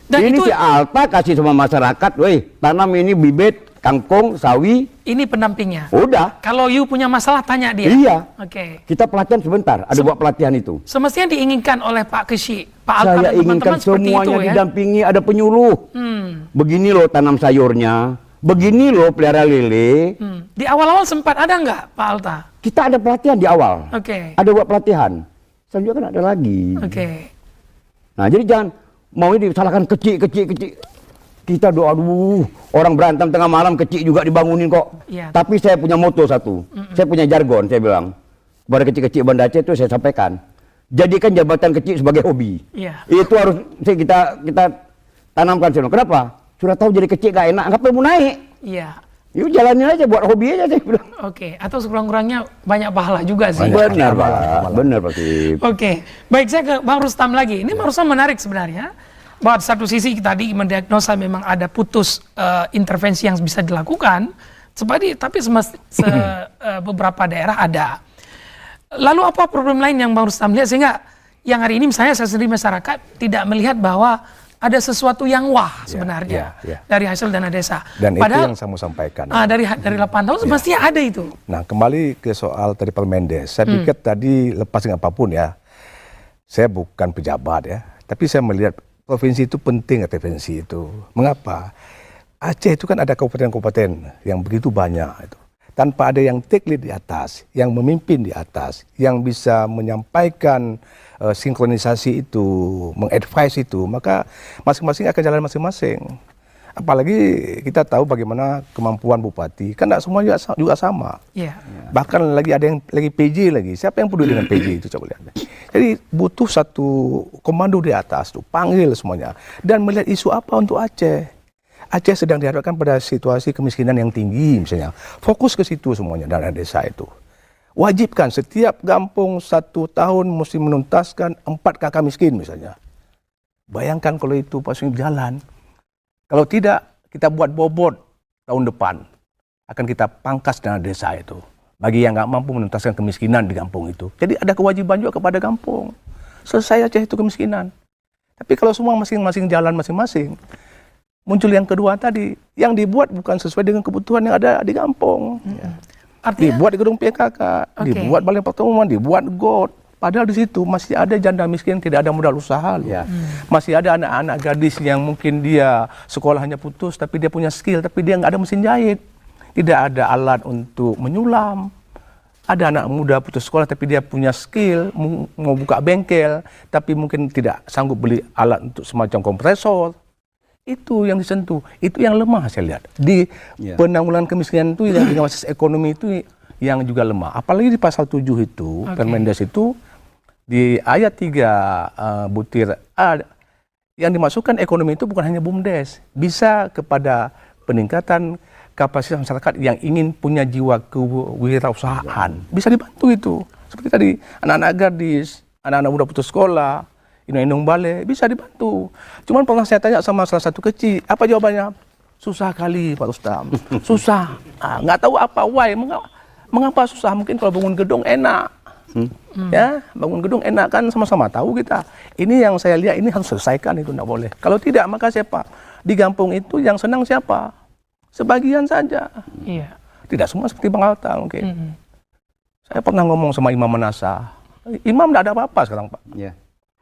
Dan ini itu si Alta kasih sama masyarakat, weh tanam ini bibit, kangkung, sawi. ini pendampingnya. Udah. Kalau you punya masalah tanya dia. Iya. Oke. Kita pelatihan sebentar, ada buat pelatihan itu. Semestinya diinginkan oleh Pak Keshi, Pak Alta Saya dan inginkan teman-teman seperti itu semuanya ya. didampingi, ada penyuluh. Begini loh tanam sayurnya, begini loh pelihara lele. Di awal-awal sempat ada nggak Pak Alta? Kita ada pelatihan di awal. Oke. Ada buat pelatihan. Selanjutnya kan ada lagi. Oke. Nah jadi jangan mau ini disalahkan kecil. Kita doa, aduh, orang berantem tengah malam kecil juga dibangunin kok. Iya. Tapi saya punya moto satu, saya punya jargon, saya bilang kepada kecil-kecil Banda Aceh itu saya sampaikan, jadikan jabatan kecil sebagai hobi. Iya. Itu harus kita tanamkan. Kenapa? Sudah tahu jadi kecil gak enak, ngapain mau naik? Iya. Yuk jalanin aja, buat hobi aja saya bilang. Oke. Atau sekurang-kurangnya banyak pahala juga sih. Benar Pak, benar Pak Sip. Oke. Baik, saya ke Bang Rustam lagi. Ini Bang Rustam menarik sebenarnya. Bahwa di satu sisi tadi mendiagnosa memang ada putus intervensi yang bisa dilakukan, tapi beberapa daerah ada. Lalu apa problem lain yang Bang Rustam lihat sehingga yang hari ini misalnya saya sendiri masyarakat tidak melihat bahwa ada sesuatu yang wah sebenarnya dari hasil dana desa. Dan Padahal, itu yang saya mau sampaikan. dari 8 tahun semestinya ada itu. Nah, kembali ke soal tadi Permendes. Saya pikir tadi lepas dengan apapun ya, saya bukan pejabat ya, tapi saya melihat provinsi itu penting intervensi itu. Mengapa? Aceh itu kan ada kabupaten-kabupaten yang begitu banyak itu. Tanpa ada yang take lead di atas, yang memimpin di atas, yang bisa menyampaikan sinkronisasi itu, mengadvise itu, maka masing-masing akan jalan masing-masing. Apalagi kita tahu bagaimana kemampuan bupati, kan tidak semua juga sama. Yeah. Bahkan lagi ada yang lagi PJ lagi. Siapa yang peduli dengan PJ itu, coba lihat. Jadi butuh satu komando di atas tuh, panggil semuanya dan melihat isu apa untuk Aceh. Aceh sedang dihadapkan pada situasi kemiskinan yang tinggi misalnya. Fokus ke situ semuanya dana desa itu. Wajibkan setiap kampung 1 tahun mesti menuntaskan 4 kakak miskin misalnya. Bayangkan kalau itu pas jalan. Kalau tidak, kita buat bobot tahun depan. Akan kita pangkas dana desa itu. Bagi yang nggak mampu menuntaskan kemiskinan di kampung itu. Jadi ada kewajiban juga kepada kampung. Selesai Aceh itu kemiskinan. Tapi kalau semua masing-masing jalan masing-masing, muncul yang kedua tadi. Yang dibuat bukan sesuai dengan kebutuhan yang ada di kampung. Artinya, Dibuat di gedung PKK, dibuat balai pertemuan, dibuat GOT. Padahal di situ masih ada janda miskin tidak ada modal usaha loh. Masih ada anak-anak gadis yang mungkin dia sekolahnya putus tapi dia punya skill tapi dia nggak ada mesin jahit. Tidak ada alat untuk menyulam. Ada anak muda putus sekolah tapi dia punya skill mau buka bengkel tapi mungkin tidak sanggup beli alat untuk semacam kompresor. Itu yang disentuh, itu yang lemah saya lihat. Di penanggulangan kemiskinan itu yang dengan basis ekonomi itu yang juga lemah. Apalagi di pasal 7 itu, Permendes itu di ayat 3 butir A yang dimasukkan ekonomi itu bukan hanya BUMDes, bisa kepada peningkatan kapasitas masyarakat yang ingin punya jiwa kewirausahaan. Bisa dibantu itu. Seperti tadi anak-anak gadis, anak-anak muda putus sekolah, indung-indung balai, bisa dibantu. Cuman pernah saya tanya sama salah satu kecil, apa jawabannya? Susah kali Pak Rustam, susah. Nggak tahu apa, why, mengapa susah? Mungkin kalau bangun gedung enak. Ya, bangun gedung enak kan sama-sama tahu kita. Ini yang saya lihat ini harus selesaikan itu enggak boleh. Kalau tidak maka siapa? Di kampung itu yang senang siapa? Sebagian saja. Iya. Tidak semua seperti Bang Alta mungkin. Saya pernah ngomong sama Imam Manasa. Imam enggak ada apa-apa sekarang, Pak.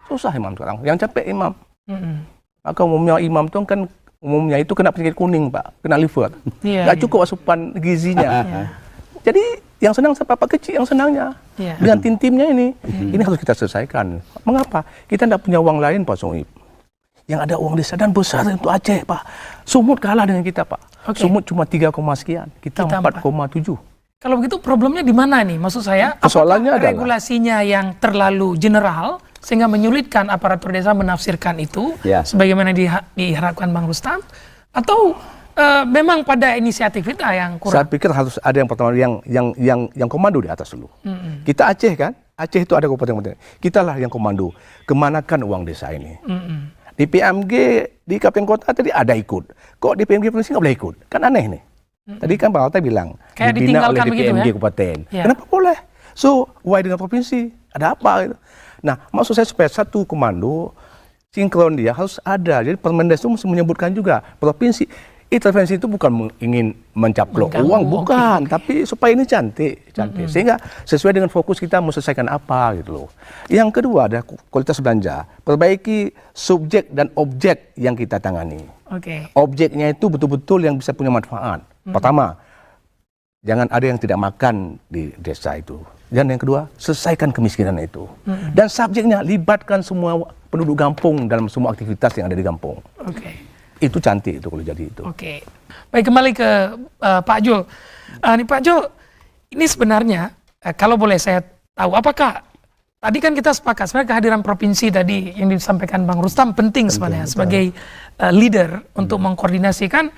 Susah imam sekarang. Yang capek imam. Maka umumnya imam itu kan umumnya itu kena penyakit kuning, Pak. Kena liver. Enggak cukup asupan gizinya. Jadi yang senang siapa? Pak kecil yang senangnya. Dengan tim-timnya ini. Ini harus kita selesaikan. Mengapa? Kita tidak punya uang lain, Pak Soib. Yang ada uang desa dan besar untuk Aceh, Pak. Sumut kalah dengan kita, Pak. Sumut cuma 3, sekian. Kita 4,7. Kalau begitu problemnya di mana nih? Maksud saya, persoalannya adalah regulasinya yang terlalu general sehingga menyulitkan aparatur desa menafsirkan itu sebagaimana diharapkan Bang Rustam, atau memang pada inisiatif kita yang kurang? Saya pikir harus ada yang pertama yang komando di atas dulu. Kita Aceh kan, Aceh itu ada kabupaten-kabupaten. Kita lah yang komando. Kemanakan uang desa ini? Di PMG di Kabupaten Kota tadi ada ikut. Kok di PMG provinsi nggak boleh ikut? Kan aneh nih. Tadi kan Pak Alta bilang Kayak dibina oleh ditinggalkan begitu DPMG ya? kabupaten. Ya. Kenapa boleh? So, why dengan provinsi? Ada apa? Gitu. Nah, maksud saya supaya satu komando sinkron dia harus ada. Jadi Permendes itu mesti menyebutkan juga provinsi. Intervensi itu bukan ingin mencaplok Mengganggu, uang, bukan, oke. tapi supaya ini cantik. Sehingga sesuai dengan fokus kita mau selesaikan apa gitu loh. Yang kedua ada kualitas belanja. Perbaiki subjek dan objek yang kita tangani. Oke. Objeknya itu betul-betul yang bisa punya manfaat. Pertama, jangan ada yang tidak makan di desa itu. Dan yang kedua, selesaikan kemiskinan itu. Dan subjeknya libatkan semua penduduk kampung dalam semua aktivitas yang ada di kampung. Oke. Itu cantik itu kalau jadi itu. Oke. Baik, kembali ke Pak Jul. Nih Pak Jul, ini sebenarnya kalau boleh saya tahu, apakah tadi kan kita sepakat sebenarnya kehadiran provinsi tadi yang disampaikan Bang Rustam penting sebenarnya sebagai leader untuk mengkoordinasikan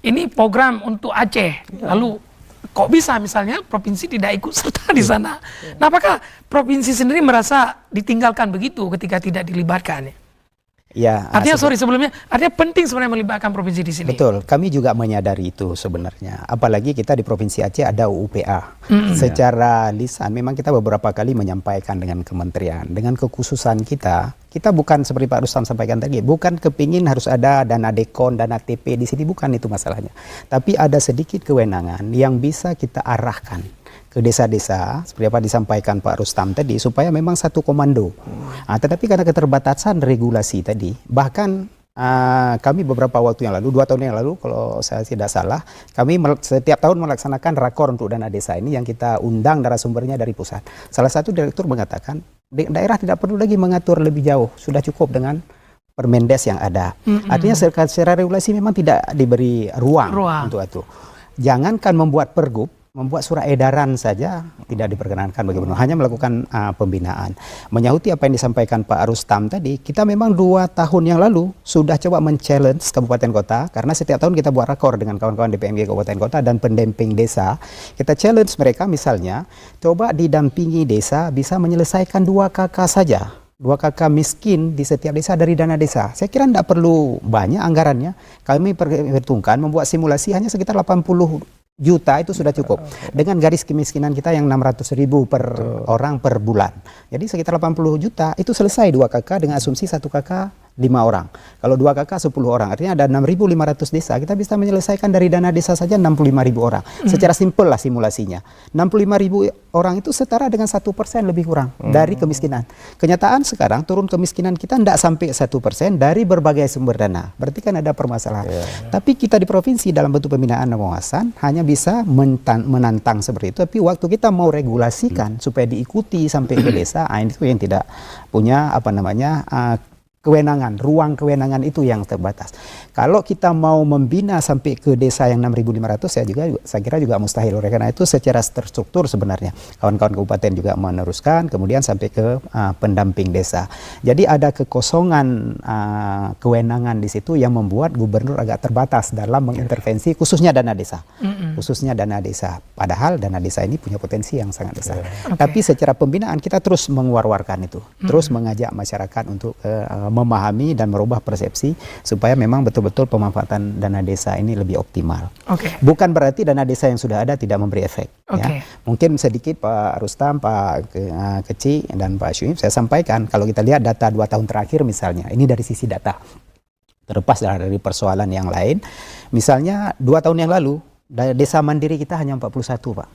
ini program untuk Aceh. Lalu kok bisa misalnya provinsi tidak ikut serta di sana? Nah, apakah provinsi sendiri merasa ditinggalkan begitu ketika tidak dilibatkan? Ya, Artinya sebelumnya artinya penting sebenarnya melibatkan provinsi di sini. betul, kami juga menyadari itu sebenarnya. Apalagi kita di Provinsi Aceh ada UPA. Secara lisan memang kita beberapa kali menyampaikan dengan kementerian. Dengan kekhususan kita bukan seperti Pak Rustam sampaikan tadi, bukan kepingin harus ada dana dekon, dana TP di sini, bukan itu masalahnya. Tapi ada sedikit kewenangan yang bisa kita arahkan ke desa-desa seperti apa disampaikan Pak Rustam tadi supaya memang satu komando. Tetapi karena keterbatasan regulasi tadi, bahkan kami beberapa waktu yang lalu, 2 tahun yang lalu kalau saya tidak salah, kami setiap tahun melaksanakan rakor untuk dana desa ini yang kita undang narasumbernya dari pusat. Salah satu direktur mengatakan daerah tidak perlu lagi mengatur lebih jauh, sudah cukup dengan Permendes yang ada. Artinya secara regulasi memang tidak diberi ruang. Untuk itu. Jangankan membuat pergub, membuat surat edaran saja tidak diperkenankan bagi gubernur, hanya melakukan pembinaan. Menyahuti apa yang disampaikan Pak Rustam tadi, kita memang 2 tahun yang lalu sudah coba men-challenge kabupaten kota, karena setiap tahun kita buat rakor dengan kawan-kawan DPMG kabupaten kota dan pendamping desa. Kita challenge mereka misalnya, coba didampingi desa bisa menyelesaikan 2 KK saja. 2 KK miskin di setiap desa dari dana desa. Saya kira tidak perlu banyak anggarannya. Kami perhitungkan membuat simulasi hanya sekitar 80 juta itu sudah cukup. Dengan garis kemiskinan kita yang 600.000 per orang per bulan. Jadi sekitar 80 juta itu selesai 2 KK dengan asumsi 1 KK 5 orang. Kalau 2 KK 10 orang. Artinya ada 6.500 desa. Kita bisa menyelesaikan dari dana desa saja 65.000 orang. Secara simpel lah simulasinya. 65.000 orang itu setara dengan 1% lebih kurang dari kemiskinan. Kenyataan sekarang turun kemiskinan kita tidak sampai 1% dari berbagai sumber dana. Berarti kan ada permasalahan. Tapi kita di provinsi dalam bentuk pembinaan dan pengawasan hanya bisa menantang seperti itu. Tapi waktu kita mau regulasikan supaya diikuti sampai ke desa, itu yang tidak punya kewenangan, ruang kewenangan itu yang terbatas. Kalau kita mau membina sampai ke desa yang 6.500, saya kira juga mustahil. Oleh karena itu secara terstruktur sebenarnya kawan-kawan kabupaten juga meneruskan, kemudian sampai ke pendamping desa. Jadi ada kekosongan kewenangan di situ yang membuat gubernur agak terbatas dalam mengintervensi khususnya dana desa. Khususnya dana desa. Padahal dana desa ini punya potensi yang sangat besar. Tapi secara pembinaan kita terus menguar-warkan itu. Terus mengajak masyarakat untuk memahami dan merubah persepsi supaya memang betul-betul pemanfaatan dana desa ini lebih optimal. Bukan berarti dana desa yang sudah ada tidak memberi efek. Ya. Mungkin sedikit Pak Rustam, Pak Keci, dan Pak Syuib saya sampaikan kalau kita lihat data 2 tahun terakhir misalnya, ini dari sisi data. Terlepas dari persoalan yang lain, misalnya 2 tahun yang lalu desa mandiri kita hanya 41 Pak,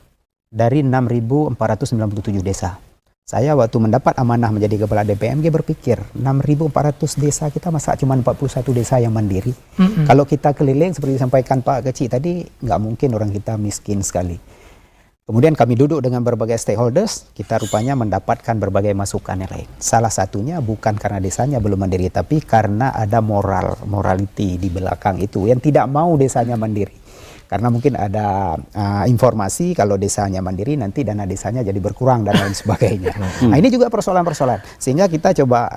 dari 6.497 desa. Saya waktu mendapat amanah menjadi kepala DPMG berpikir 6.400 desa kita masa cuma 41 desa yang mandiri. Kalau kita keliling seperti disampaikan Pak Keci tadi, nggak mungkin orang kita miskin sekali. Kemudian kami duduk dengan berbagai stakeholders, kita rupanya mendapatkan berbagai masukan yang lain. Salah satunya bukan karena desanya belum mandiri, tapi karena ada morality di belakang itu yang tidak mau desanya mandiri. Karena mungkin ada informasi kalau desanya mandiri nanti dana desanya jadi berkurang dan lain sebagainya. Nah ini juga persoalan-persoalan. Sehingga kita coba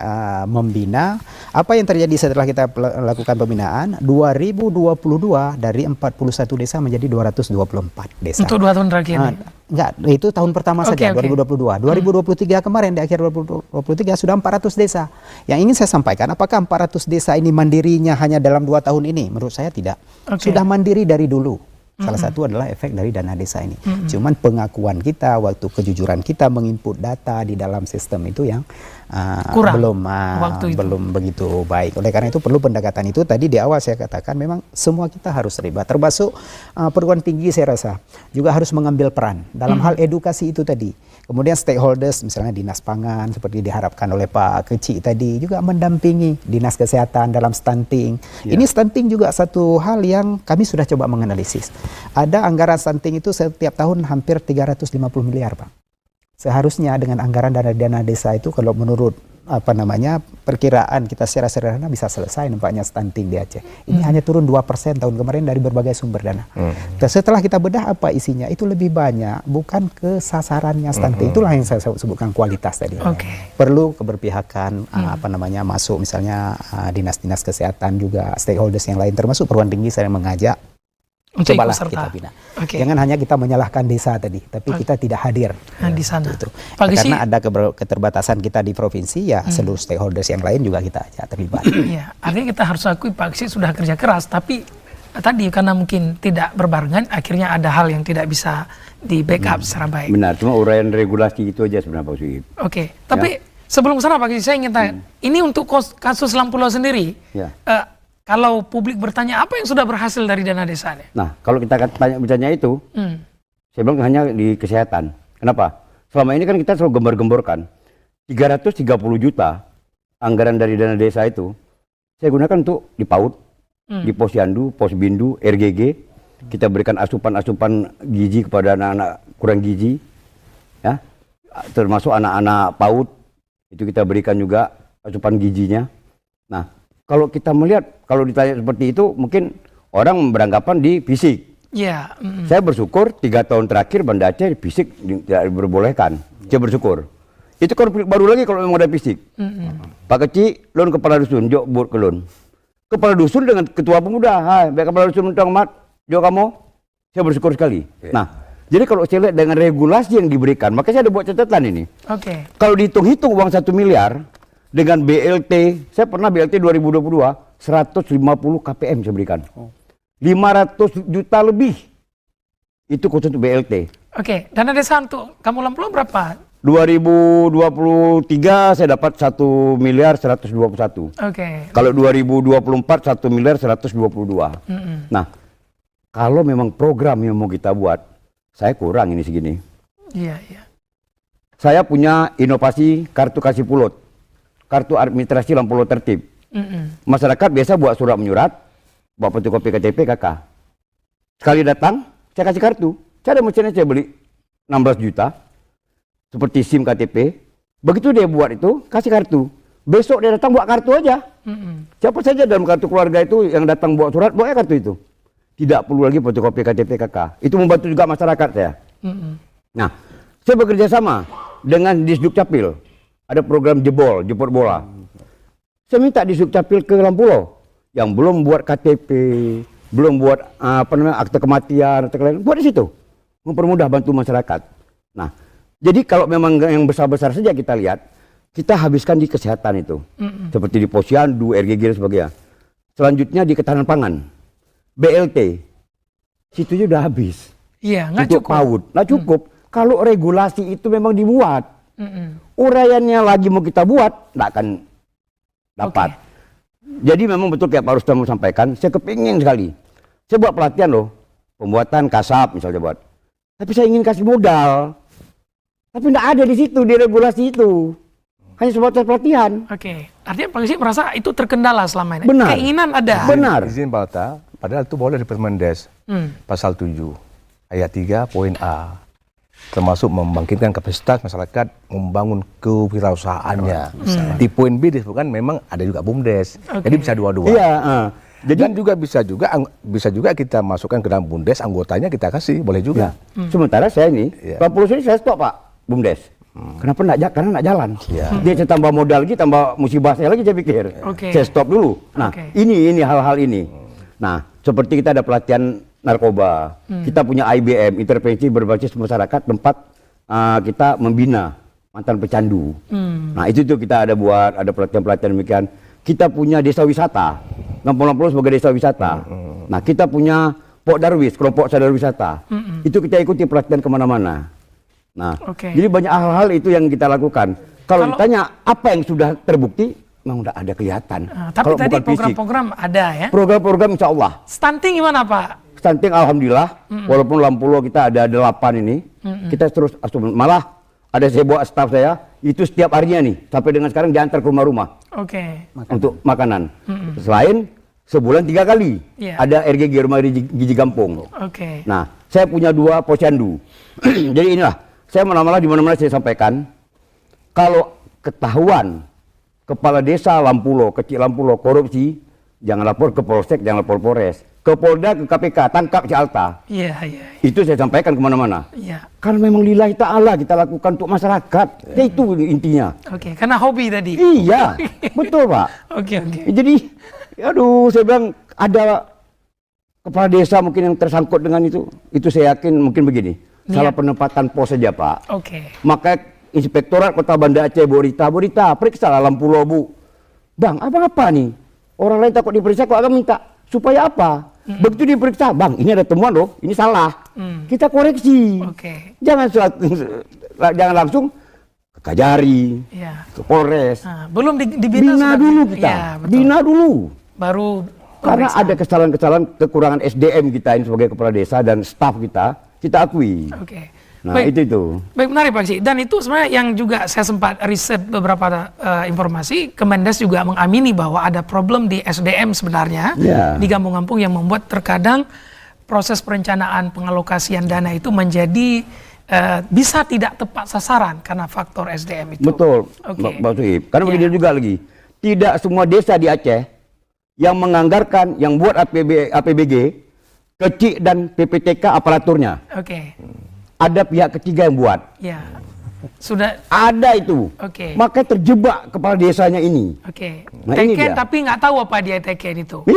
membina apa yang terjadi setelah kita lakukan pembinaan. 2022 dari 41 desa menjadi 224 desa. Untuk 2 tahun terakhir ini? Enggak, itu tahun pertama saja 2022. 2023 kemarin di akhir 2023 sudah 400 desa. Yang ingin saya sampaikan, apakah 400 desa ini mandirinya hanya dalam 2 tahun ini? Menurut saya tidak. Sudah mandiri dari dulu. Salah satu adalah efek dari dana desa ini. Cuman pengakuan kita, waktu kejujuran kita menginput data di dalam sistem itu yang kurang belum begitu baik. Oleh karena itu perlu pendekatan itu. Tadi di awal saya katakan memang semua kita harus terlibat, termasuk perguruan tinggi saya rasa juga harus mengambil peran dalam hal edukasi itu tadi. Kemudian stakeholders, misalnya Dinas Pangan seperti diharapkan oleh Pak Kecik tadi, juga mendampingi Dinas Kesehatan dalam stunting. Ini stunting juga satu hal yang kami sudah coba menganalisis. Ada anggaran stunting itu setiap tahun hampir 350 miliar, Pak. Seharusnya dengan anggaran dana desa itu kalau menurut perkiraan kita secara sederhana bisa selesai nampaknya stunting di Aceh. Ini hanya turun 2% tahun kemarin dari berbagai sumber dana. Setelah kita bedah apa isinya, itu lebih banyak bukan ke sasarannya stunting. Itulah yang saya sebutkan kualitas tadi. Perlu keberpihakan masuk misalnya dinas-dinas kesehatan juga, stakeholders yang lain termasuk perguruan tinggi saya mengajak. Cobalah kita bina. Jangan hanya kita menyalahkan desa tadi, tapi kita tidak hadir di sana. Gitu. Karena ada keterbatasan kita di provinsi, ya seluruh stakeholders yang lain juga kita ajak terlibat. Iya, artinya kita harus akui Pak Kecik sudah kerja keras, tapi tadi karena mungkin tidak berbarengan, akhirnya ada hal yang tidak bisa di backup secara baik. Benar, cuma uraian regulasi itu aja sebenarnya Pak Kecik. Tapi sebelum sana Pak Kecik, saya ingin tanya, ini untuk kasus Lampulau sendiri. Kalau publik bertanya apa yang sudah berhasil dari dana desanya? Nah, kalau kita bertanya itu, saya bilang hanya di kesehatan. Kenapa? Selama ini kan kita selalu gembar-gemborkan 330 juta anggaran dari dana desa itu saya gunakan untuk di PAUD, di Posyandu, Posbindu, RGG. Kita berikan asupan-asupan gizi kepada anak-anak kurang gizi, ya, termasuk anak-anak PAUD itu kita berikan juga asupan gizinya. Nah, kalau kita melihat, kalau ditanya seperti itu, mungkin orang beranggapan di fisik. Saya bersyukur 3 tahun terakhir Banda Aceh fisik tidak diperbolehkan. Saya bersyukur. Itu konflik baru lagi kalau memang ada fisik. Pak Kecik, lon kepala dusun, jok buat ke lon. Kepala dusun dengan ketua pemuda, hai, baik kepala dusun minta mat, jok kamu. Saya bersyukur sekali. Nah, jadi kalau saya lihat dengan regulasi yang diberikan, makanya saya ada buat catatan ini. Kalau dihitung-hitung uang 1 miliar, dengan BLT, saya pernah BLT 2022, 150 KPM saya berikan. 500 juta lebih. Itu khusus untuk BLT. Dana desa untuk Kampung Lampulau berapa? 2023 saya dapat 1 miliar 121. Kalau 2024 1 miliar 122. Nah, kalau memang program yang mau kita buat, saya kurang ini segini. Saya punya inovasi kartu kasih pulut. Kartu administrasi Lampulau tertib. Masyarakat biasa buat surat menyurat, buat fotokopi KTP KK. Sekali datang, saya kasih kartu. Saya ada mesinnya, saya beli 16 juta. Seperti SIM KTP. Begitu dia buat itu, kasih kartu. Besok dia datang buat kartu aja. Siapa saja dalam kartu keluarga itu yang datang buat surat, buat kartu itu. Tidak perlu lagi fotokopi KTP KK. Itu membantu juga masyarakat saya. Nah, saya bekerja sama dengan Disduk Capil. Ada program jemput bola. Saya minta di Sukcapil ke Lampulau yang belum buat KTP, belum buat akte kematian atau lain, buat di situ, mempermudah bantu masyarakat. Nah, jadi kalau memang yang besar-besar saja kita lihat, kita habiskan di kesehatan itu, seperti di Posyandu, RGG dan sebagainya. Selanjutnya di ketahanan pangan, BLT, situ sudah habis. Nggak cukup. PAUD, nggak cukup. Kalau regulasi itu memang dibuat. Uraiannya lagi mau kita buat, nggak akan dapat. Jadi memang betul kayak Pak Rustam sampaikan, saya kepingin sekali. Saya buat pelatihan loh, pembuatan kasab misalnya buat. Tapi saya ingin kasih modal. Tapi nggak ada di situ, di regulasi itu. Hanya sebatas pelatihan. Artinya Pak Kecik merasa itu terkendala selama ini. Benar. Keinginan ada. Benar. Izin Pak Ota, padahal itu boleh di Permendes. Pasal 7, ayat 3, poin A. Termasuk membangkitkan kapasitas masyarakat membangun kewirausahaannya. Di poin B disebutkan memang ada juga BUMDes. Jadi bisa dua-dua. Dan juga bisa juga kita masukkan ke dalam BUMDes, anggotanya kita kasih, boleh juga. Sementara saya ini, Lampulau sini saya stop Pak, BUMDes. Kenapa enggak? Karena enggak jalan. Dia saya tambah modal lagi, tambah musibah saya lagi, saya pikir. Saya stop dulu. Nah, ini hal-hal ini. Nah, seperti kita ada pelatihan narkoba, kita punya IBM, intervensi berbasis masyarakat, tempat kita membina mantan pecandu. Nah, itu tuh kita ada buat, ada pelatihan-pelatihan demikian. Kita punya desa wisata, Lampulau sebagai desa wisata. Nah, kita punya Pok Darwis, kelompok sadar wisata. Itu kita ikuti pelatihan kemana-mana. Nah, jadi banyak hal-hal itu yang kita lakukan. Kalau ditanya apa yang sudah terbukti, memang udah ada kelihatan. Tapi tadi program-program ada ya? Program-program insya Allah. Stunting gimana Pak? Stunting alhamdulillah, walaupun Lampulo kita ada 8 ini, kita terus malah ada saya bawa staf saya, itu setiap harinya nih, sampai dengan sekarang diantar ke rumah-rumah. Untuk makanan. Selain sebulan 3 kali ada RGG Rumah Gizi Kampung. Nah, saya punya 2 posyandu. Jadi inilah, saya malah di mana-mana saya sampaikan, kalau ketahuan kepala desa Lampulo, kecil Lampulo korupsi, jangan lapor ke Polsek, jangan lapor Polres, ke Polda, ke KPK, tangkap si Alta. Itu saya sampaikan kemana-mana. Karena memang lillahi ta'ala kita lakukan untuk masyarakat. Itu intinya. Karena hobi tadi. Iya, betul Pak. Jadi, aduh, saya bilang ada kepala desa mungkin yang tersangkut dengan itu. Itu saya yakin mungkin begini. Salah penempatan pos saja Pak. Maka Inspektorat Kota Banda Aceh, Borita, periksa Lampulo Bu. Bang, apa nih? Orang lain takut diperiksa, kok agak minta. Supaya apa? Begitu diperiksa, Bang, ini ada temuan loh, ini salah. Kita koreksi. Jangan langsung ke Kajari, ke Polres. Belum dibina dulu kita. Bina dulu. Baru karena ada kesalahan-kesalahan kekurangan SDM kita ini sebagai kepala desa dan staf kita akui. Nah, itu. Baik, menarik Pak Haji. Dan itu sebenarnya yang juga saya sempat riset beberapa informasi, Kemendes juga mengamini bahwa ada problem di SDM sebenarnya di kampung-kampung yang membuat terkadang proses perencanaan pengalokasian dana itu menjadi bisa tidak tepat sasaran karena faktor SDM itu. Betul, Mbak Suhib. Karena begini juga lagi, tidak semua desa di Aceh yang menganggarkan, yang buat APBG, kecil dan PPTK aparaturnya. Ada pihak ketiga yang buat. Sudah ada itu. Maka terjebak kepala desanya ini. Nah, teken tapi nggak tahu apa dia teken itu.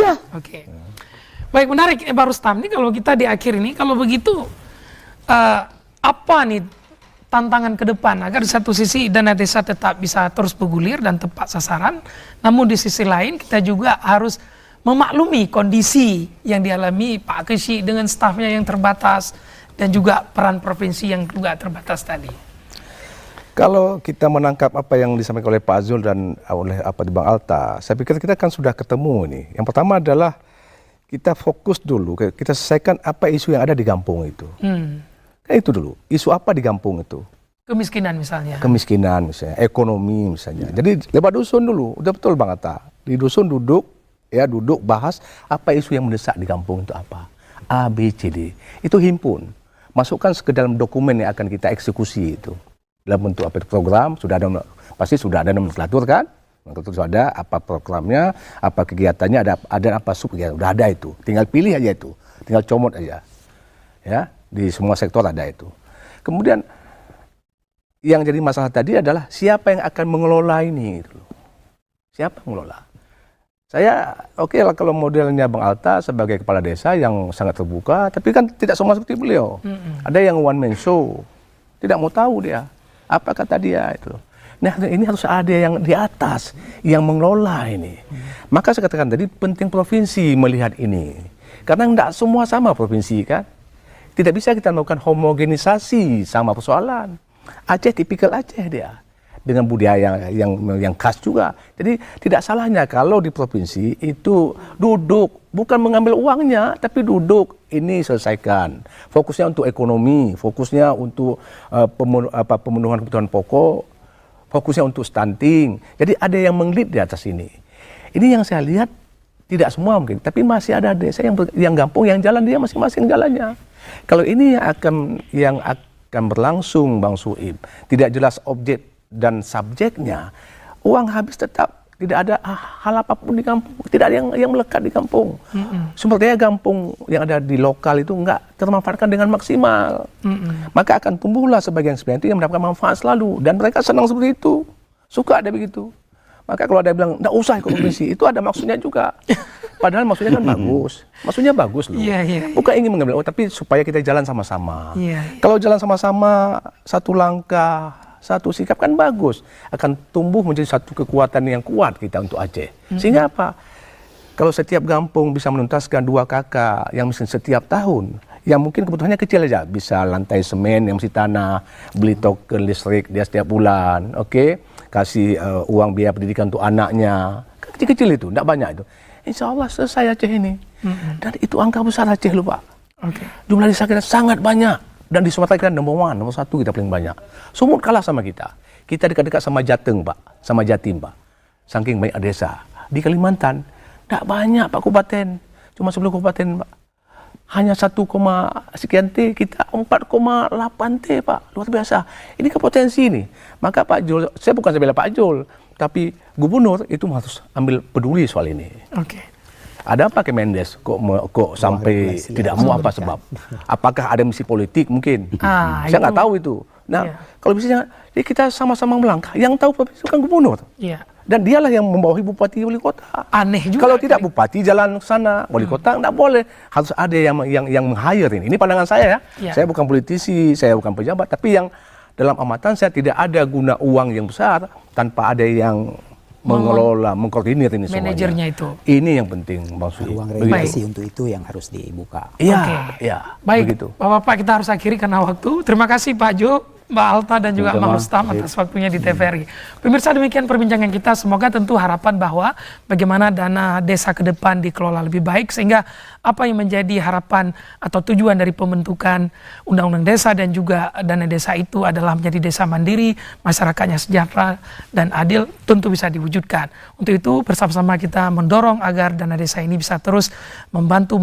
Baik, menarik Pak Rustam. Ini kalau kita di akhir ini, kalau begitu apa nih tantangan ke depan agar di satu sisi dana desa tetap bisa terus bergulir dan tepat sasaran, namun di sisi lain kita juga harus memaklumi kondisi yang dialami Pak Kesi dengan stafnya yang terbatas dan juga peran provinsi yang juga terbatas tadi. Kalau kita menangkap apa yang disampaikan oleh Pak Zul dan oleh di Bang Alta, saya pikir kita kan sudah ketemu nih. Yang pertama adalah kita fokus dulu, kita selesaikan apa isu yang ada di kampung itu. Itu dulu, isu apa di kampung itu? Kemiskinan misalnya. Ekonomi misalnya. Jadi lewat dusun dulu, udah betul Bang Alta. Di dusun duduk bahas apa isu yang mendesak di kampung itu apa. A, B, C, D. Itu himpun. Masukkan ke dalam dokumen yang akan kita eksekusi itu. Dalam bentuk apa program, pasti sudah ada nomenklatur kan? Nomenklatur sudah ada, apa programnya, apa kegiatannya, ada apa subkegiatan, sudah ada itu. Tinggal pilih aja itu, tinggal comot aja. Ya, di semua sektor ada itu. Kemudian yang jadi masalah tadi adalah siapa yang akan mengelola ini gitu. Siapa yang mengelola? Saya lah kalau modelnya Bang Alta sebagai kepala desa yang sangat terbuka, tapi kan tidak semua seperti beliau. Ada yang one man show, tidak mau tahu dia apa kata dia itu. Nah, ini harus ada yang di atas yang mengelola ini. Maka saya katakan tadi penting provinsi melihat ini, karena tidak semua sama provinsi kan. Tidak bisa kita melakukan homogenisasi sama persoalan. Aceh tipikal Aceh dia. Dengan budaya yang khas juga. Jadi tidak salahnya kalau di provinsi itu duduk, bukan mengambil uangnya, tapi duduk, ini selesaikan. Fokusnya untuk ekonomi, fokusnya untuk pemenuhan kebutuhan pokok, fokusnya untuk stunting. Jadi ada yang meng-lead di atas ini. Ini yang saya lihat tidak semua mungkin, tapi masih ada desa yang gampang, yang jalan dia masing-masing jalannya. Kalau ini yang akan berlangsung Bang Suib, tidak jelas objek dan subjeknya, uang habis tetap, tidak ada hal apapun di kampung, tidak ada yang melekat di kampung. Sumber daya kampung yang ada di lokal itu nggak termanfaatkan dengan maksimal. Maka akan tumbuhlah sebagian itu yang mendapatkan manfaat selalu, dan mereka senang seperti itu, suka ada begitu. Maka kalau ada yang bilang nggak usah ikut provinsi, itu ada maksudnya juga. Padahal maksudnya kan bagus, maksudnya bagus loh. Bukan ingin mengambil, tapi supaya kita jalan sama-sama. Kalau jalan sama-sama, satu langkah, satu sikap kan bagus, akan tumbuh menjadi satu kekuatan yang kuat kita untuk Aceh. Sehingga apa? Kalau setiap kampung bisa menuntaskan 2 kakak yang mesti setiap tahun, yang mungkin kebutuhannya kecil aja, bisa lantai semen yang mesti tanah, beli token listrik dia setiap bulan, oke, kasih uang biaya pendidikan untuk anaknya, kecil-kecil itu, tidak banyak itu. Insya Allah selesai Aceh ini. Dan itu angka besar Aceh loh Pak. Jumlah desa kita sangat banyak. Dan di Sumatera kita nomor 1 kita paling banyak. Sumut kalah sama kita. Kita dekat-dekat sama Jateng Pak, sama Jatim Pak. Saking banyak desa. Di Kalimantan, tidak banyak Pak kabupaten. Cuma 10 kabupaten Pak. Hanya 1, sekian T, kita 4,8 T Pak. Luar biasa. Ini ke potensi ini. Maka Pak Jul, saya bukan membela Pak Jul, tapi gubernur itu harus ambil peduli soal ini. Ada apa Kemendes kok sampai tidak mau, apa sebab? Apakah ada misi politik mungkin? Saya nggak tahu itu. Nah, kalau misalnya ya kita sama-sama melangkah, yang tahu provinsi itu kan gubernur. Dan dialah yang membawahi bupati wali kota. Aneh juga. Kalau tidak bupati jalan ke sana, wali kota nggak boleh. Harus ada yang meng-hire ini. Ini pandangan saya ya. Saya bukan politisi, saya bukan pejabat, tapi yang dalam amatan saya tidak ada guna uang yang besar tanpa ada yang mengelola, mengkoordinir ini semuanya. Manajernya itu. Ini yang penting Bang Sudi. Ruang regulasi untuk itu yang harus dibuka. Iya, baik. Begitu. Bapak-bapak, kita harus akhiri karena waktu. Terima kasih Pak Jo, Mbak Alta, dan juga Mbak Rustam atas waktunya di TVRI. Pemirsa, demikian perbincangan kita. Semoga tentu harapan bahwa bagaimana dana desa ke depan dikelola lebih baik, sehingga apa yang menjadi harapan atau tujuan dari pembentukan Undang-Undang Desa dan juga dana desa itu adalah menjadi desa mandiri, masyarakatnya sejahtera dan adil, tentu bisa diwujudkan. Untuk itu bersama-sama kita mendorong agar dana desa ini bisa terus membantu